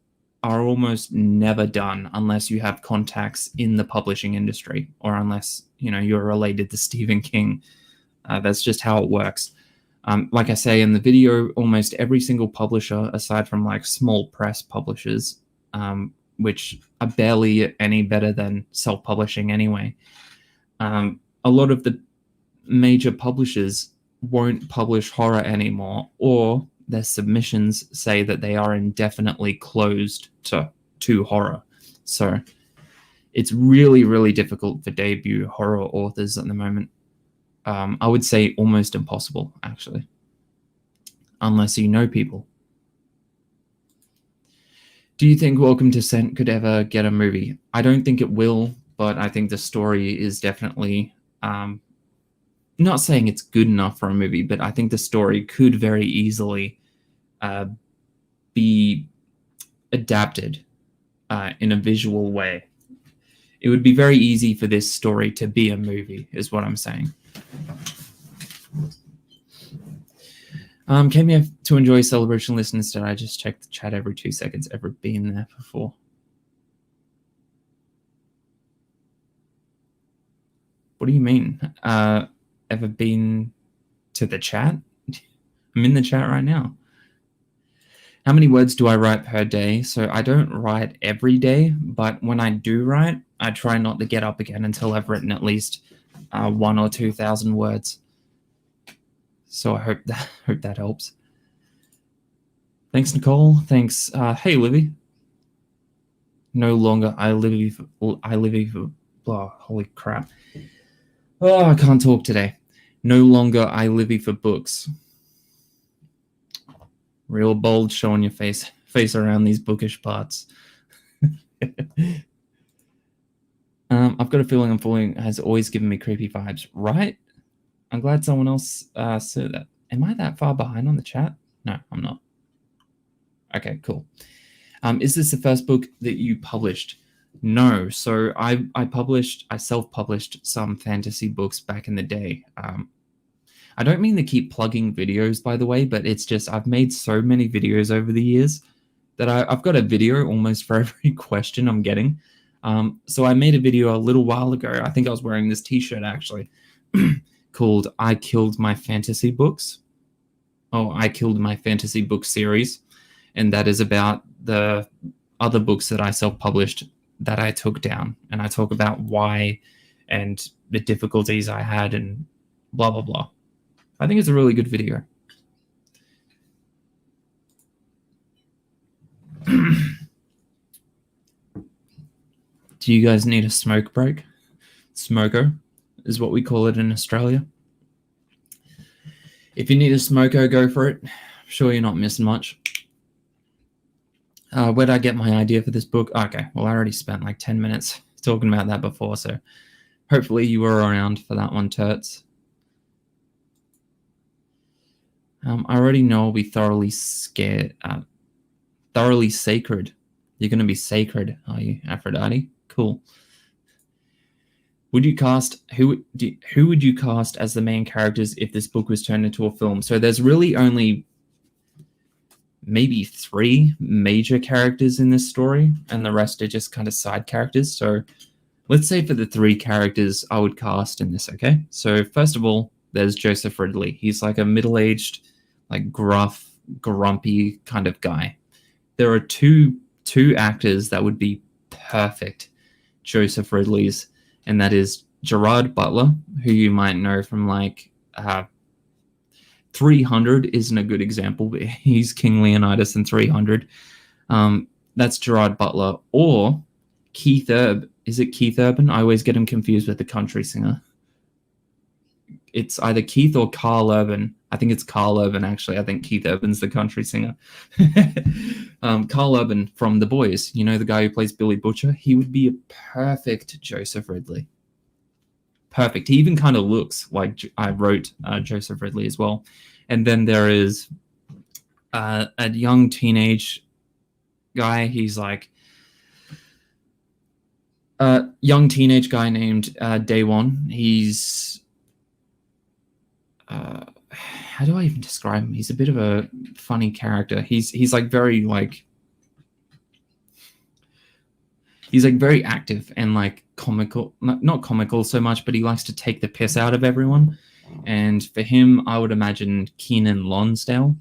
are almost never done unless you have contacts in the publishing industry, or unless, you're related to Stephen King. That's just how it works. Like I say in the video, almost every single publisher, aside from like small press publishers, which are barely any better than self-publishing anyway, a lot of the major publishers won't publish horror anymore, or their submissions say that they are indefinitely closed to horror. So it's really, really difficult for debut horror authors at the moment. I would say almost impossible, actually, unless you know people. Do you think Welcome to Scent could ever get a movie? I don't think it will, but I think the story is definitely... not saying it's good enough for a movie, but I think the story could very easily be adapted in a visual way. It would be very easy for this story to be a movie, is what I'm saying. Came here to enjoy celebration list instead. I just check the chat every 2 seconds. Ever been there before? What do you mean? Ever been to the chat? I'm in the chat right now. How many words do I write per day? So I don't write every day, but when I do write, I try not to get up again until I've written at least 1,000 or 2,000 words. So I hope that helps. Thanks, Nicole. Thanks. Hey, Livy. No longer I live for blah. Holy crap. Oh, I can't talk today. No longer I livy for books. Real bold showing your face around these bookish parts. I've got a feeling Unfolding has always given me creepy vibes, right? I'm glad someone else said that. Am I that far behind on the chat? No, I'm not. Okay, cool. Is this the first book that you published? No. So I self-published some fantasy books back in the day. I don't mean to keep plugging videos, by the way, but it's just I've made so many videos over the years that I've got a video almost for every question I'm getting. So I made a video a little while ago. I think I was wearing this t-shirt actually called I Killed My Fantasy Books. Oh, I Killed My Fantasy Book series. And that is about the other books that I self-published that I took down, and I talk about why and the difficulties I had and blah blah blah. I think it's a really good video. Do you guys need a smoke break? Smoko is what we call it in Australia. If you need a smoko, go for it. I'm sure you're not missing much. Where'd I get my idea for this book? Okay, well, I already spent like 10 minutes talking about that before, so hopefully you were around for that one, Turts. I already know I'll be thoroughly scared, thoroughly sacred. You're going to be sacred, are you, Aphrodite? Cool. Would you cast who would you cast as the main characters if this book was turned into a film? So there's really only maybe 3 major characters in this story, and the rest are just kind of side characters. So let's say for the 3 characters I would cast in this, okay? So first of all, there's Joseph Ridley. He's like a middle-aged, like gruff, grumpy kind of guy. There are two actors that would be perfect Joseph Ridleys, and that is Gerard Butler, who you might know from like 300 isn't a good example, but he's King Leonidas in 300. That's Gerard Butler. Or Keith Urban. Is it Keith Urban? I always get him confused with the country singer. It's either Keith or Carl Urban. I think it's Carl Urban, actually. I think Keith Urban's the country singer. Carl Urban from The Boys, you know, the guy who plays Billy Butcher. He would be a perfect Joseph Ridley. Perfect. He even kind of looks like I wrote Joseph Ridley as well. And then there is a young teenage guy. He's like a young teenage guy named Day One. He's how do I even describe him? He's a bit of a funny character. He's like very like he's like very active and like comical, not comical so much, but he likes to take the piss out of everyone. And for him, I would imagine Keenan Lonsdale.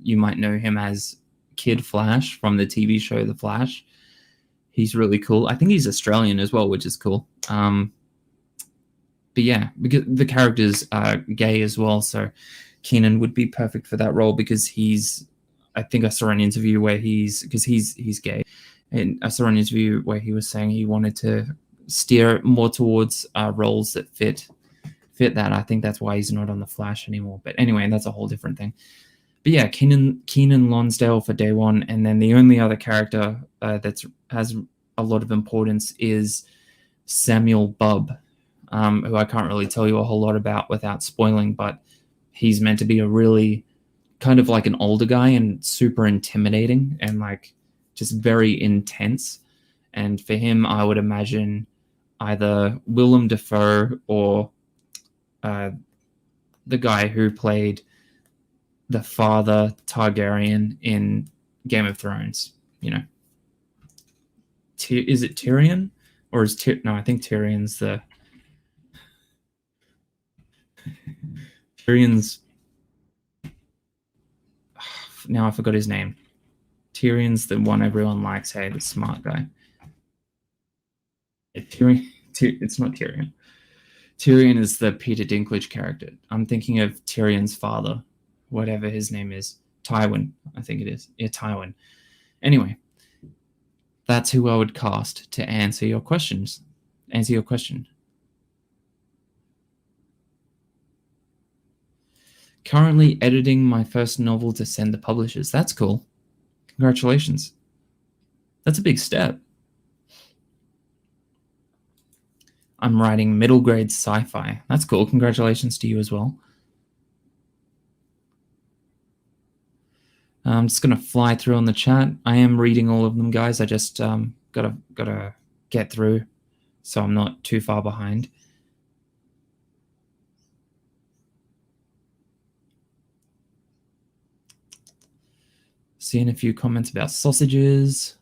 You might know him as Kid Flash from the TV show The Flash. He's really cool. I think he's Australian as well, which is cool. But yeah, because the character's gay as well, so Keenan would be perfect for that role because I think I saw an interview where he's gay, and I saw an interview where he was saying he wanted to steer more towards roles that fit that. I think that's why he's not on The Flash anymore. But anyway, that's a whole different thing. But yeah, Keenan Lonsdale for Day One, and then the only other character that has a lot of importance is Samuel Bubb, who I can't really tell you a whole lot about without spoiling, but he's meant to be a really kind of like an older guy and super intimidating and like just very intense. And for him, I would imagine either Willem Dafoe or the guy who played the father Targaryen in Game of Thrones. You know, is it Tyrion or is no? I think Tyrion's the Tyrion's. Now I forgot his name. Tyrion's the one everyone likes. Hey, the smart guy. Tyrion. It's not Tyrion. Tyrion is the Peter Dinklage character. I'm thinking of Tyrion's father, whatever his name is. Tywin, I think it is. Yeah, Tywin. Anyway, that's who I would cast to answer your questions. Answer your question. Currently editing my first novel to send to publishers. That's cool. Congratulations. That's a big step. I'm writing middle grade sci-fi. That's cool. Congratulations to you as well. I'm just going to fly through on the chat. I am reading all of them, guys. I just gotta get through so I'm not too far behind. Seeing a few comments about sausages.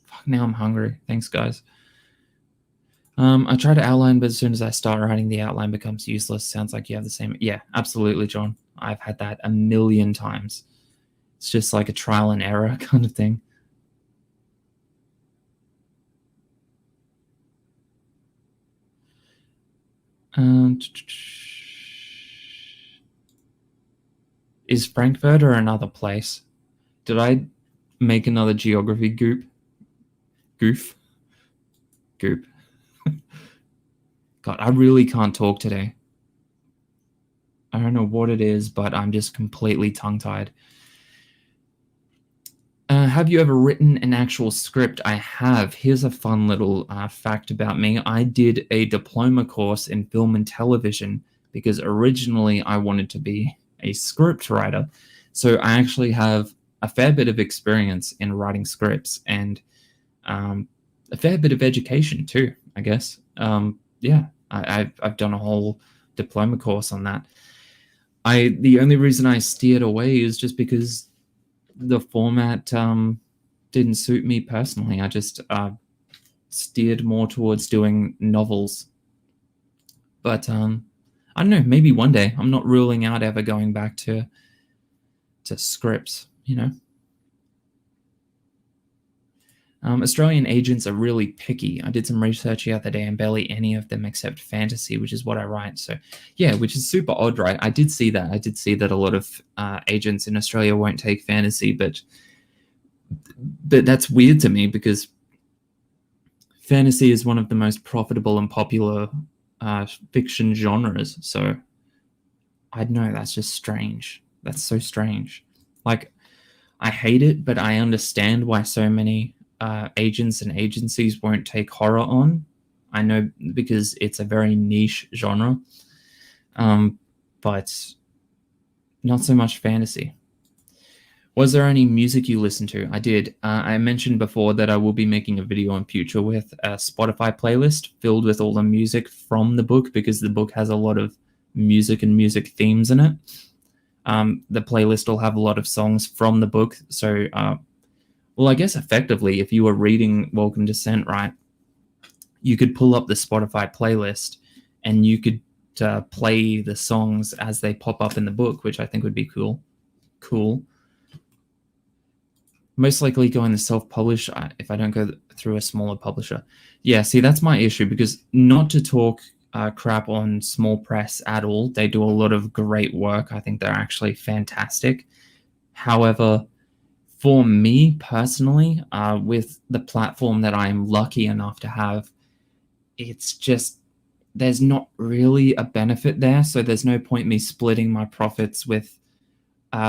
Fuck, now I'm hungry. Thanks, guys. I try to outline, but as soon as I start writing, the outline becomes useless. Sounds like you have the same. Yeah, absolutely, John. I've had that a million times. It's just like a trial and error kind of thing. Is Frankfurt or another place? Did I make another geography goof? Goop. God, I really can't talk today. I don't know what it is, but I'm just completely tongue-tied. Have you ever written an actual script? I have. Here's a fun little fact about me. I did a diploma course in film and television because originally I wanted to be a script writer. So I actually have a fair bit of experience in writing scripts and a fair bit of education too, I guess. Yeah, I've done a whole diploma course on that. The only reason I steered away is just because the format didn't suit me personally. I just steered more towards doing novels. But I don't know, maybe one day. I'm not ruling out ever going back to scripts, you know. Australian agents are really picky. I did some research the other day and barely any of them accept fantasy, which is what I write. So yeah, which is super odd, right? I did see that. I did see that a lot of agents in Australia won't take fantasy, but that's weird to me because fantasy is one of the most profitable and popular fiction genres. So I don't know, that's just strange. That's so strange. Like, I hate it, but I understand why so many agents and agencies won't take horror on. I know because it's a very niche genre, but not so much fantasy. Was there any music you listened to? I did. I mentioned before that I will be making a video in future with a Spotify playlist filled with all the music from the book because the book has a lot of music and music themes in it. The playlist will have a lot of songs from the book. So, well, I guess effectively, if you were reading Welcome Descent, right, you could pull up the Spotify playlist and you could play the songs as they pop up in the book, which I think would be cool. Most likely going to self-publish if I don't go through a smaller publisher. Yeah, see, that's my issue because not to talk crap on small press at all. They do a lot of great work. I think they're actually fantastic. However, for me personally, with the platform that I'm lucky enough to have, it's just there's not really a benefit there. So there's no point me splitting my profits with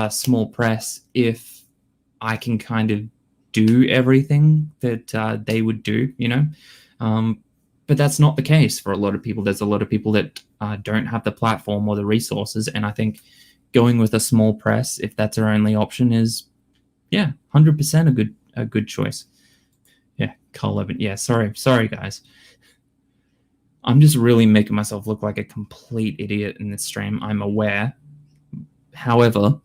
small press if I can kind of do everything that they would do, you know? But that's not the case for a lot of people. There's a lot of people that don't have the platform or the resources. And I think going with a small press, if that's our only option, is, yeah, 100% a good choice. Yeah, Carl Levin. Yeah, sorry, guys. I'm just really making myself look like a complete idiot in this stream. I'm aware. However,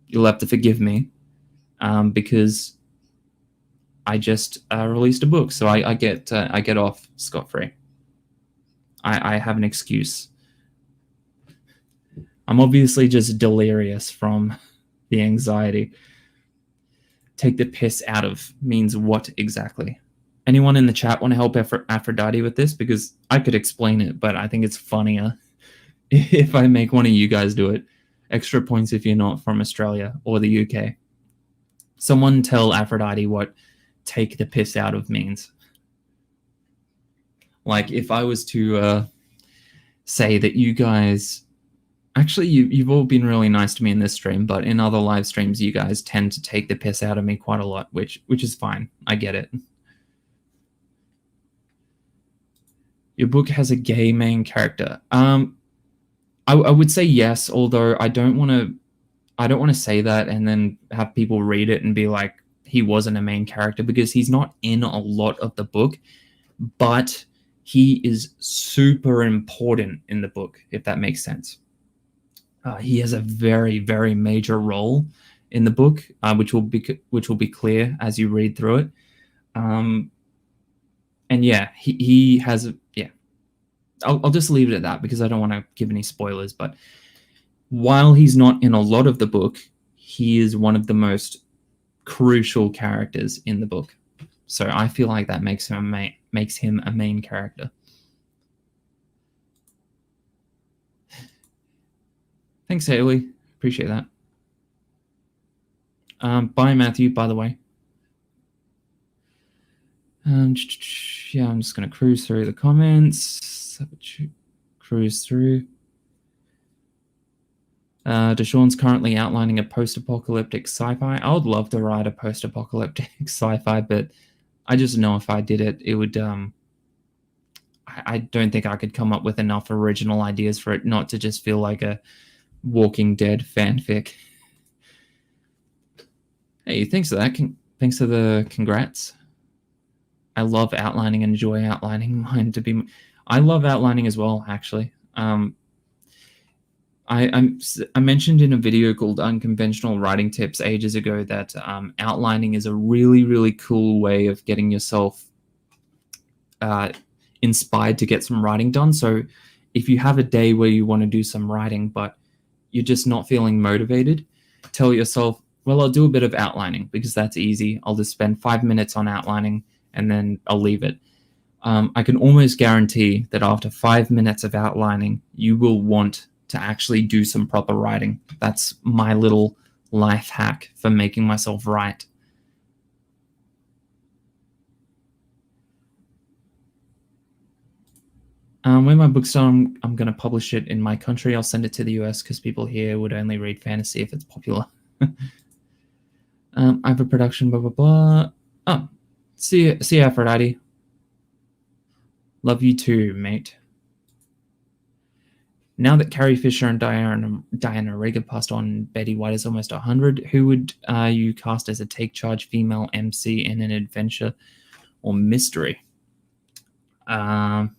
you'll have to forgive me because I just released a book, so I get off scot-free. I have an excuse. I'm obviously just delirious from the anxiety. Take the piss out of means what exactly? Anyone in the chat want to help Aphrodite with this? Because I could explain it, but I think it's funnier if I make one of you guys do it. Extra points if you're not from Australia or the UK. Someone tell Aphrodite what take the piss out of means. Like, if I was to say that you guys... Actually, you've all been really nice to me in this stream, but in other live streams, you guys tend to take the piss out of me quite a lot, which is fine. I get it. Your book has a gay main character. I would say yes, although I don't want to say that and then have people read it and be like, he wasn't a main character, because he's not in a lot of the book, but he is super important in the book, if that makes sense. He has a very, very major role in the book, which will be clear as you read through it. And yeah, he has yeah. I'll just leave it at that because I don't want to give any spoilers. But while he's not in a lot of the book, he is one of the most crucial characters in the book. So I feel like that makes him a main character. Thanks, Haley. Appreciate that. Bye, Matthew, by the way. Yeah, I'm just going to cruise through the comments. Cruise through. Deshaun's currently outlining a post-apocalyptic sci-fi. I would love to write a post-apocalyptic sci-fi, but I just know if I did it, it would... I don't think I could come up with enough original ideas for it not to just feel like a Walking Dead fanfic. Hey, thanks for that. Thanks for the congrats. I love outlining and enjoy outlining. Mine to be... I love outlining as well, actually. I mentioned in a video called Unconventional Writing Tips ages ago that outlining is a really, really cool way of getting yourself inspired to get some writing done. So if you have a day where you want to do some writing, but you're just not feeling motivated, tell yourself, well, I'll do a bit of outlining because that's easy. I'll just spend 5 minutes on outlining and then I'll leave it. I can almost guarantee that after 5 minutes of outlining, you will want to actually do some proper writing. That's my little life hack for making myself write. When my book's done, I'm going to publish it in my country. I'll send it to the US because people here would only read fantasy if it's popular. I have a production, blah, blah, blah. Oh, see you, Aphrodite. Love you too, mate. Now that Carrie Fisher and Diana Rigg have passed on, Betty White is almost 100. Who would you cast as a take charge female MC in an adventure or mystery? That's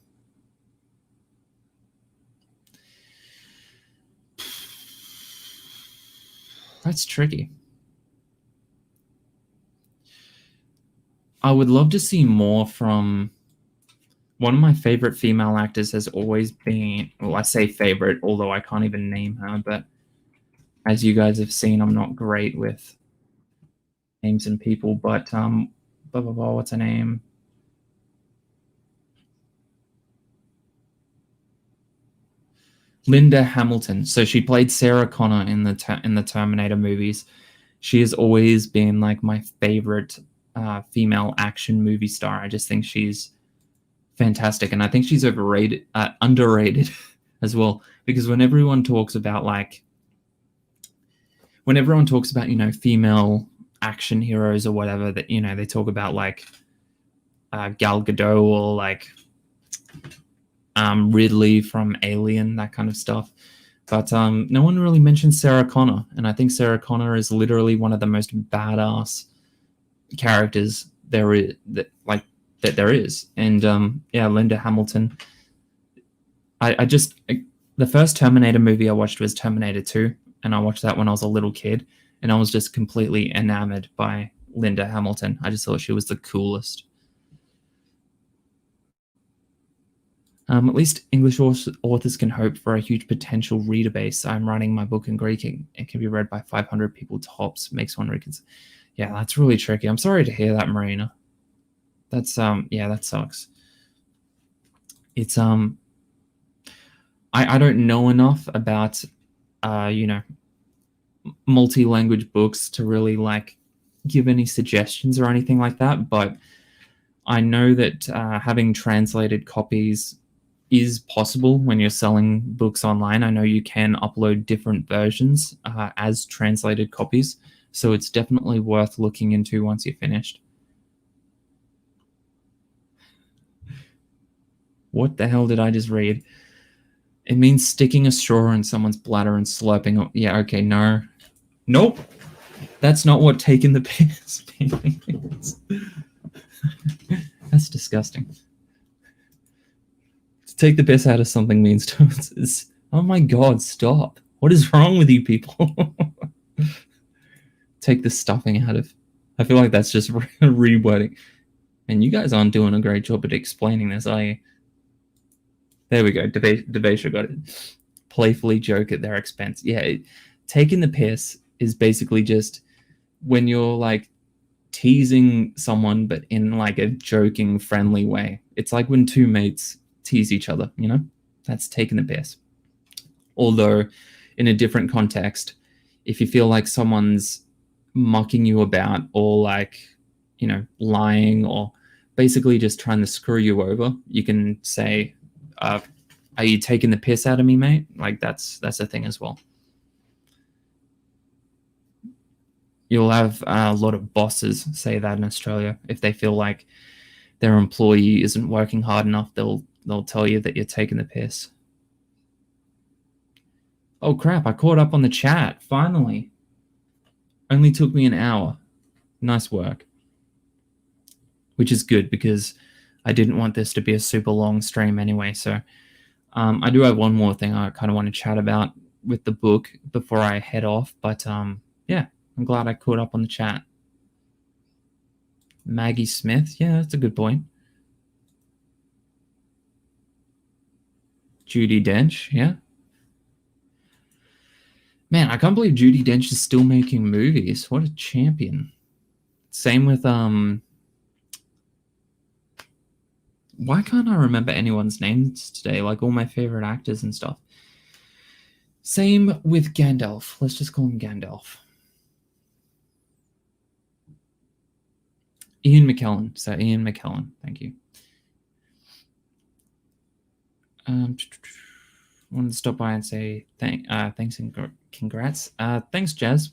tricky. I would love to see more from... One of my favorite female actors has always been... Well, I say favorite, although I can't even name her, but as you guys have seen, I'm not great with names and people, but blah, blah, blah, what's her name? Linda Hamilton. So she played Sarah Connor in the Terminator movies. She has always been like my favorite female action movie star. I just think she's fantastic, and I think she's underrated as well. Because when everyone talks about female action heroes or whatever, that they talk about like Gal Gadot or like Ridley from Alien, that kind of stuff. But no one really mentions Sarah Connor, and I think Sarah Connor is literally one of the most badass characters there is. There is. And Linda Hamilton. The first Terminator movie I watched was Terminator 2, and I watched that when I was a little kid, and I was just completely enamored by Linda Hamilton. I just thought she was the coolest. At least English authors can hope for a huge potential reader base. I'm writing my book in Greek. It can be read by 500 people tops. Makes one reconsider. Yeah, that's really tricky. I'm sorry to hear that, Marina. That's that sucks. It's I don't know enough about multi-language books to really like give any suggestions or anything like that, but I know that having translated copies is possible when you're selling books online. I know you can upload different versions as translated copies, so it's definitely worth looking into once you're finished. What the hell did I just read? It means sticking a straw in someone's bladder and slurping it. Yeah, okay, no. Nope. That's not what taking the piss means. That's disgusting. To take the piss out of something means to... oh my god, stop. What is wrong with you people? Take the stuffing out of... I feel like that's just rewording. And you guys aren't doing a great job at explaining this, are you? There we go. Devesha got it. Playfully joke at their expense. Yeah, taking the piss is basically just when you're like teasing someone, but in like a joking, friendly way. It's like when two mates tease each other, That's taking the piss. Although, in a different context, if you feel like someone's mucking you about or like, lying or basically just trying to screw you over, you can say, are you taking the piss out of me, mate? Like that's a thing as well. You'll have a lot of bosses say that in Australia. If they feel like their employee isn't working hard enough, they'll tell you that you're taking the piss. Oh crap, I caught up on the chat, finally. Only took me an hour. Nice work. Which is good because I didn't want this to be a super long stream anyway. So I do have one more thing I kind of want to chat about with the book before I head off. But yeah, I'm glad I caught up on the chat. Maggie Smith. Yeah, that's a good point. Judi Dench. Yeah. Man, I can't believe Judi Dench is still making movies. What a champion. Same with why can't I remember anyone's names today? Like all my favorite actors and stuff. Same with Gandalf. Let's just call him Gandalf. Ian McKellen. So Ian McKellen. Thank you. Wanted to stop by and say thanks and congrats. Thanks, Jazz.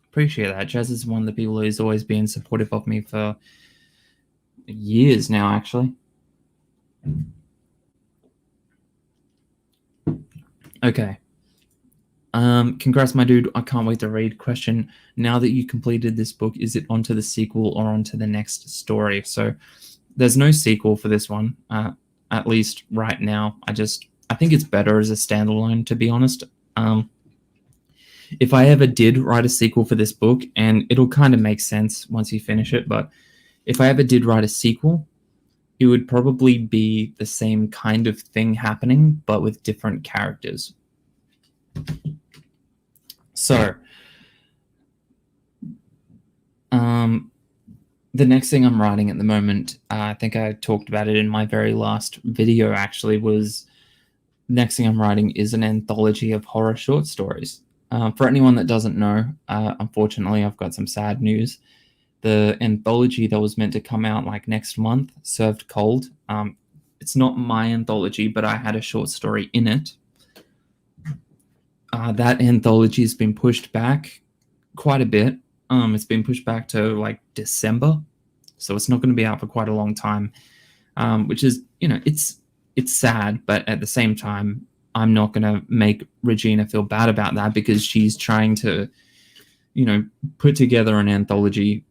Appreciate that. Jazz is one of the people who's always been supportive of me for years now, actually. Okay. Congrats, my dude. I can't wait to read. Question: now that you completed this book, is it onto the sequel or onto the next story? So there's no sequel for this one, at least right now. I think it's better as a standalone, to be honest. If I ever did write a sequel for this book, and it'll kind of make sense once you finish it, but if I ever did write a sequel, it would probably be the same kind of thing happening, but with different characters. So, the next thing I'm writing at the moment, I think I talked about it in my very last video, actually, was next thing I'm writing is an anthology of horror short stories. For anyone that doesn't know, unfortunately, I've got some sad news. The anthology that was meant to come out like next month served cold. It's not my anthology, but I had a short story in it. That anthology has been pushed back quite a bit. It's been pushed back to like December, so it's not going to be out for quite a long time, which is, it's sad, but at the same time, I'm not going to make Regina feel bad about that because she's trying to, put together an anthology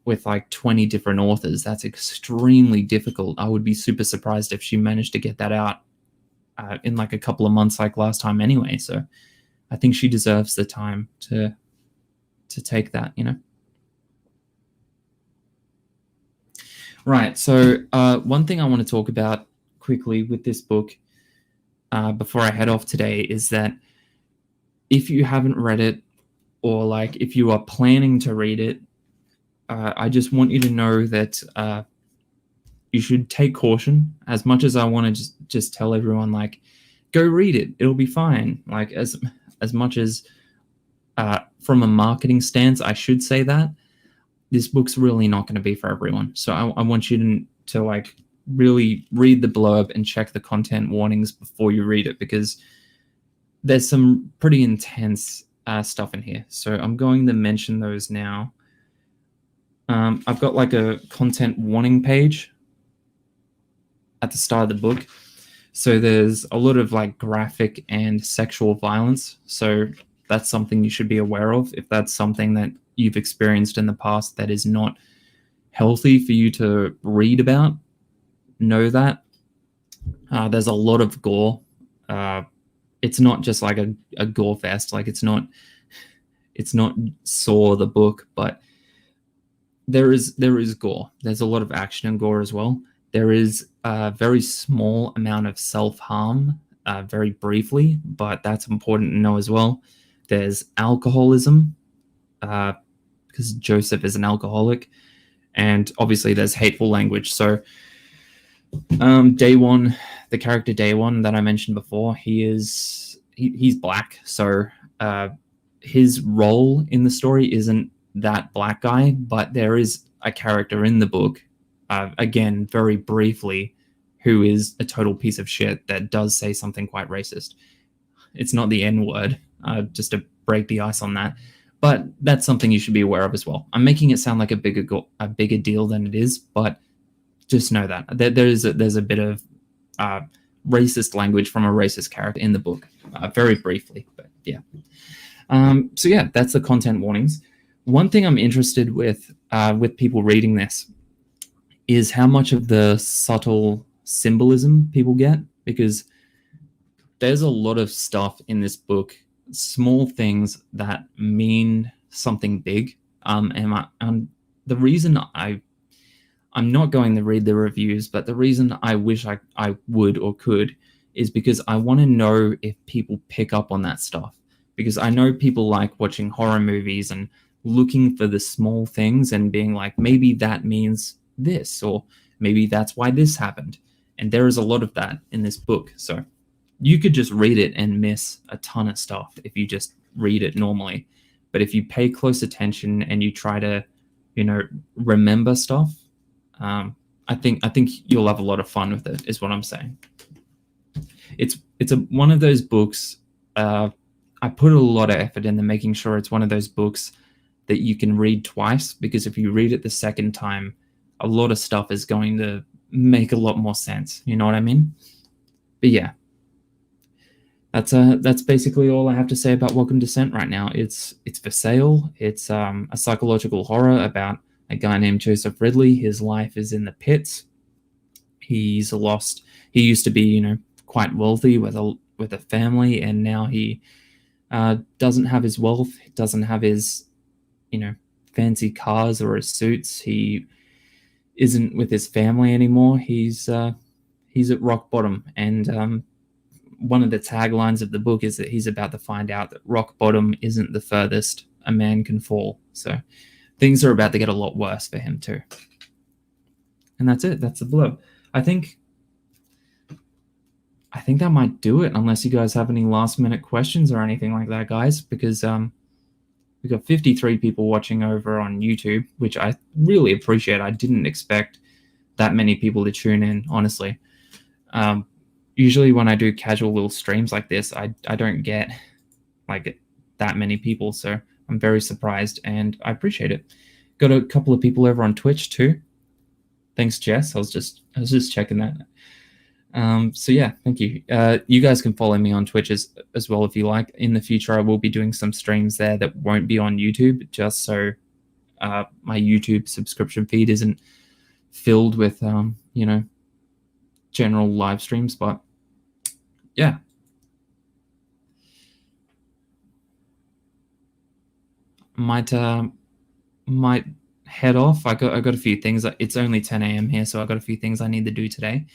with like 20 different authors. That's extremely difficult. I would be super surprised if she managed to get that out in like a couple of months like last time anyway. So I think she deserves the time to take that, Right. So one thing I want to talk about quickly with this book before I head off today is that if you haven't read it, or like if you are planning to read it, I just want you to know that you should take caution. As much as I want to just tell everyone, like, go read it, it'll be fine. Like as much as from a marketing stance, I should say that this book's really not going to be for everyone. So I want you to like really read the blurb and check the content warnings before you read it, because there's some pretty intense stuff in here. So I'm going to mention those now. I've got like a content warning page at the start of the book. So there's a lot of like graphic and sexual violence. So that's something you should be aware of. If that's something that you've experienced in the past that is not healthy for you to read about, know that. There's a lot of gore. It's not just like a gore fest. Like it's not Saw the book, but there is gore. There's a lot of action and gore as well. There is a very small amount of self-harm, very briefly, but that's important to know as well. There's alcoholism, because Joseph is an alcoholic, and obviously there's hateful language. So Day One, the character Day One that I mentioned before, he is he's black, so his role in the story isn't that black guy, but there is a character in the book, again, very briefly, who is a total piece of shit that does say something quite racist. It's not the N word, just to break the ice on that. But that's something you should be aware of as well. I'm making it sound like a bigger deal than it is, but just know that there's a bit of racist language from a racist character in the book, very briefly. But yeah. So yeah, that's the content warnings. One thing I'm interested with people reading this is how much of the subtle symbolism people get, because there's a lot of stuff in this book, small things that mean something big. And the reason I'm not going to read the reviews, but the reason I wish I would or could is because I want to know if people pick up on that stuff. Because I know people like watching horror movies and looking for the small things and being like, maybe that means this, or maybe that's why this happened. And there is a lot of that in this book. So you could just read it and miss a ton of stuff if you just read it normally. But if you pay close attention and you try to, remember stuff, I think you'll have a lot of fun with it, is what I'm saying. It's one of those books. I put a lot of effort into making sure it's one of those books that you can read twice, because if you read it the second time, a lot of stuff is going to make a lot more sense. You know what I mean? But yeah, that's basically all I have to say about Welcome Descent right now. It's for sale. It's a psychological horror about a guy named Joseph Ridley. His life is in the pits. He used to be, quite wealthy with a family, and now he doesn't have his wealth, doesn't have his, fancy cars or his suits. He isn't with his family anymore. He's at rock bottom, and one of the taglines of the book is that he's about to find out that rock bottom isn't the furthest a man can fall. So things are about to get a lot worse for him too. And that's it. That's the blurb. I think that might do it, unless you guys have any last minute questions or anything like that, guys, because we've got 53 people watching over on YouTube, which I really appreciate. I didn't expect that many people to tune in, honestly. Usually when I do casual little streams like this, I don't get like that many people, so I'm very surprised and I appreciate it. Got a couple of people over on Twitch too. Thanks, Jess. I was just checking that. So yeah, thank you. You guys can follow me on Twitch as well if you like. In the future, I will be doing some streams there that won't be on YouTube, just so my YouTube subscription feed isn't filled with general live streams. But yeah, might head off. I got a few things. It's only 10 a.m. here, so I got a few things I need to do today.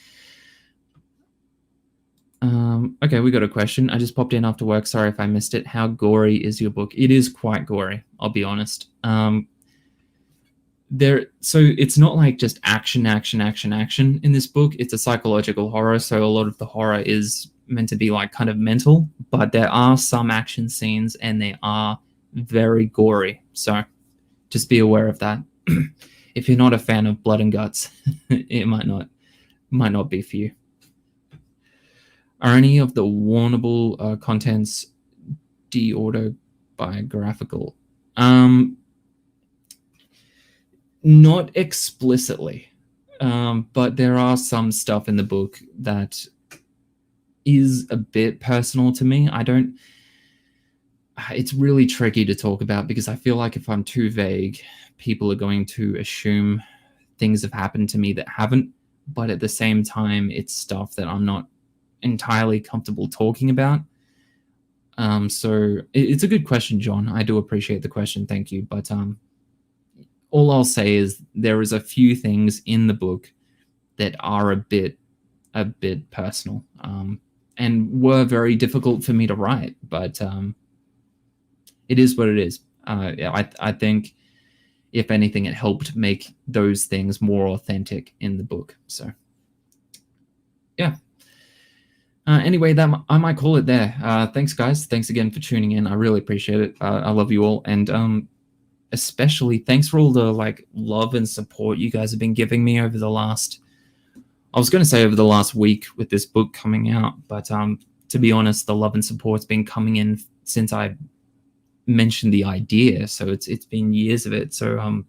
Okay, we got a question. I just popped in after work. Sorry if I missed it. How gory is your book? It is quite gory, I'll be honest. So it's not like just action in this book. It's a psychological horror, so a lot of the horror is meant to be like kind of mental, but there are some action scenes and they are very gory. So just be aware of that. If you're not a fan of blood and guts, it might not be for you. Are any of the warnable contents de-autobiographical? Not explicitly, but there are some stuff in the book that is a bit personal to me. It's really tricky to talk about because I feel like if I'm too vague, people are going to assume things have happened to me that haven't, but at the same time, it's stuff that I'm not entirely comfortable talking about. So it's a good question, John. I do appreciate the question. Thank you. But all I'll say is there is a few things in the book that are a bit personal, and were very difficult for me to write, but it is what it is. I think if anything, it helped make those things more authentic in the book. So yeah. Anyway, I might call it there. Thanks, guys. Thanks again for tuning in. I really appreciate it. I love you all, and especially thanks for all the like love and support you guys have been giving me over the last. I was going to say over the last week with this book coming out, but to be honest, the love and support's been coming in since I mentioned the idea. So it's been years of it. So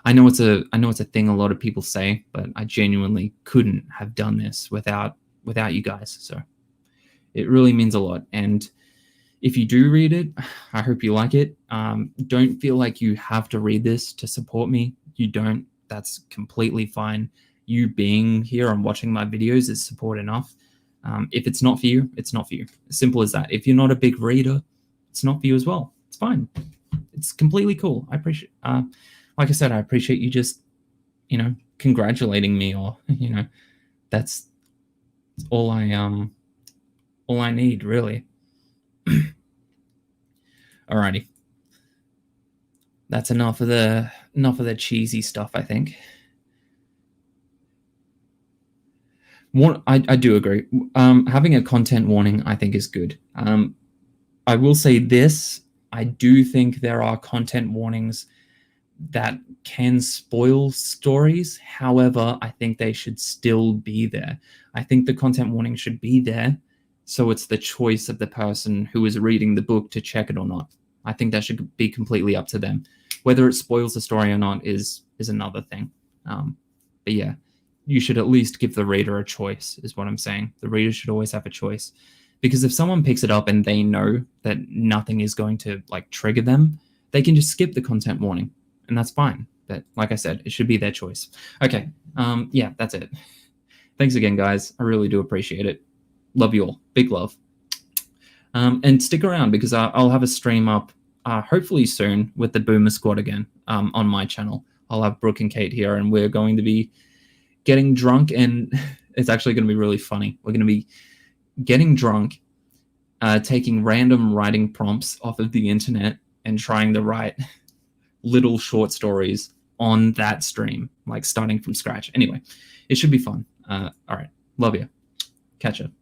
I know it's a thing a lot of people say, but I genuinely couldn't have done this without you guys. So it really means a lot. And if you do read it, I hope you like it. Don't feel like you have to read this to support me. You don't. That's completely fine. You being here and watching my videos is support enough. If it's not for you, it's not for you. As simple as that. If you're not a big reader, it's not for you as well. It's fine. It's completely cool. I appreciate, like I said, I appreciate you just, congratulating me, or, that's all I need, really. Alrighty. That's enough of the cheesy stuff, I think. I do agree. Having a content warning, I think, is good. I will say this. I do think there are content warnings that can spoil stories. However, I think they should still be there. I think the content warning should be there, so it's the choice of the person who is reading the book to check it or not. I think that should be completely up to them. Whether it spoils the story or not is another thing. But yeah, you should at least give the reader a choice, is what I'm saying. The reader should always have a choice. Because if someone picks it up and they know that nothing is going to like trigger them, they can just skip the content warning, and that's fine. But like I said, it should be their choice. Okay, yeah, that's it. Thanks again, guys. I really do appreciate it. Love you all. Big love. And stick around, because I'll have a stream up hopefully soon with the Boomer Squad again on my channel. I'll have Brooke and Kate here, and we're going to be getting drunk, and it's actually going to be really funny. We're going to be getting drunk, taking random writing prompts off of the internet and trying to write little short stories on that stream, like starting from scratch. Anyway, it should be fun. All right. Love you. Catch ya.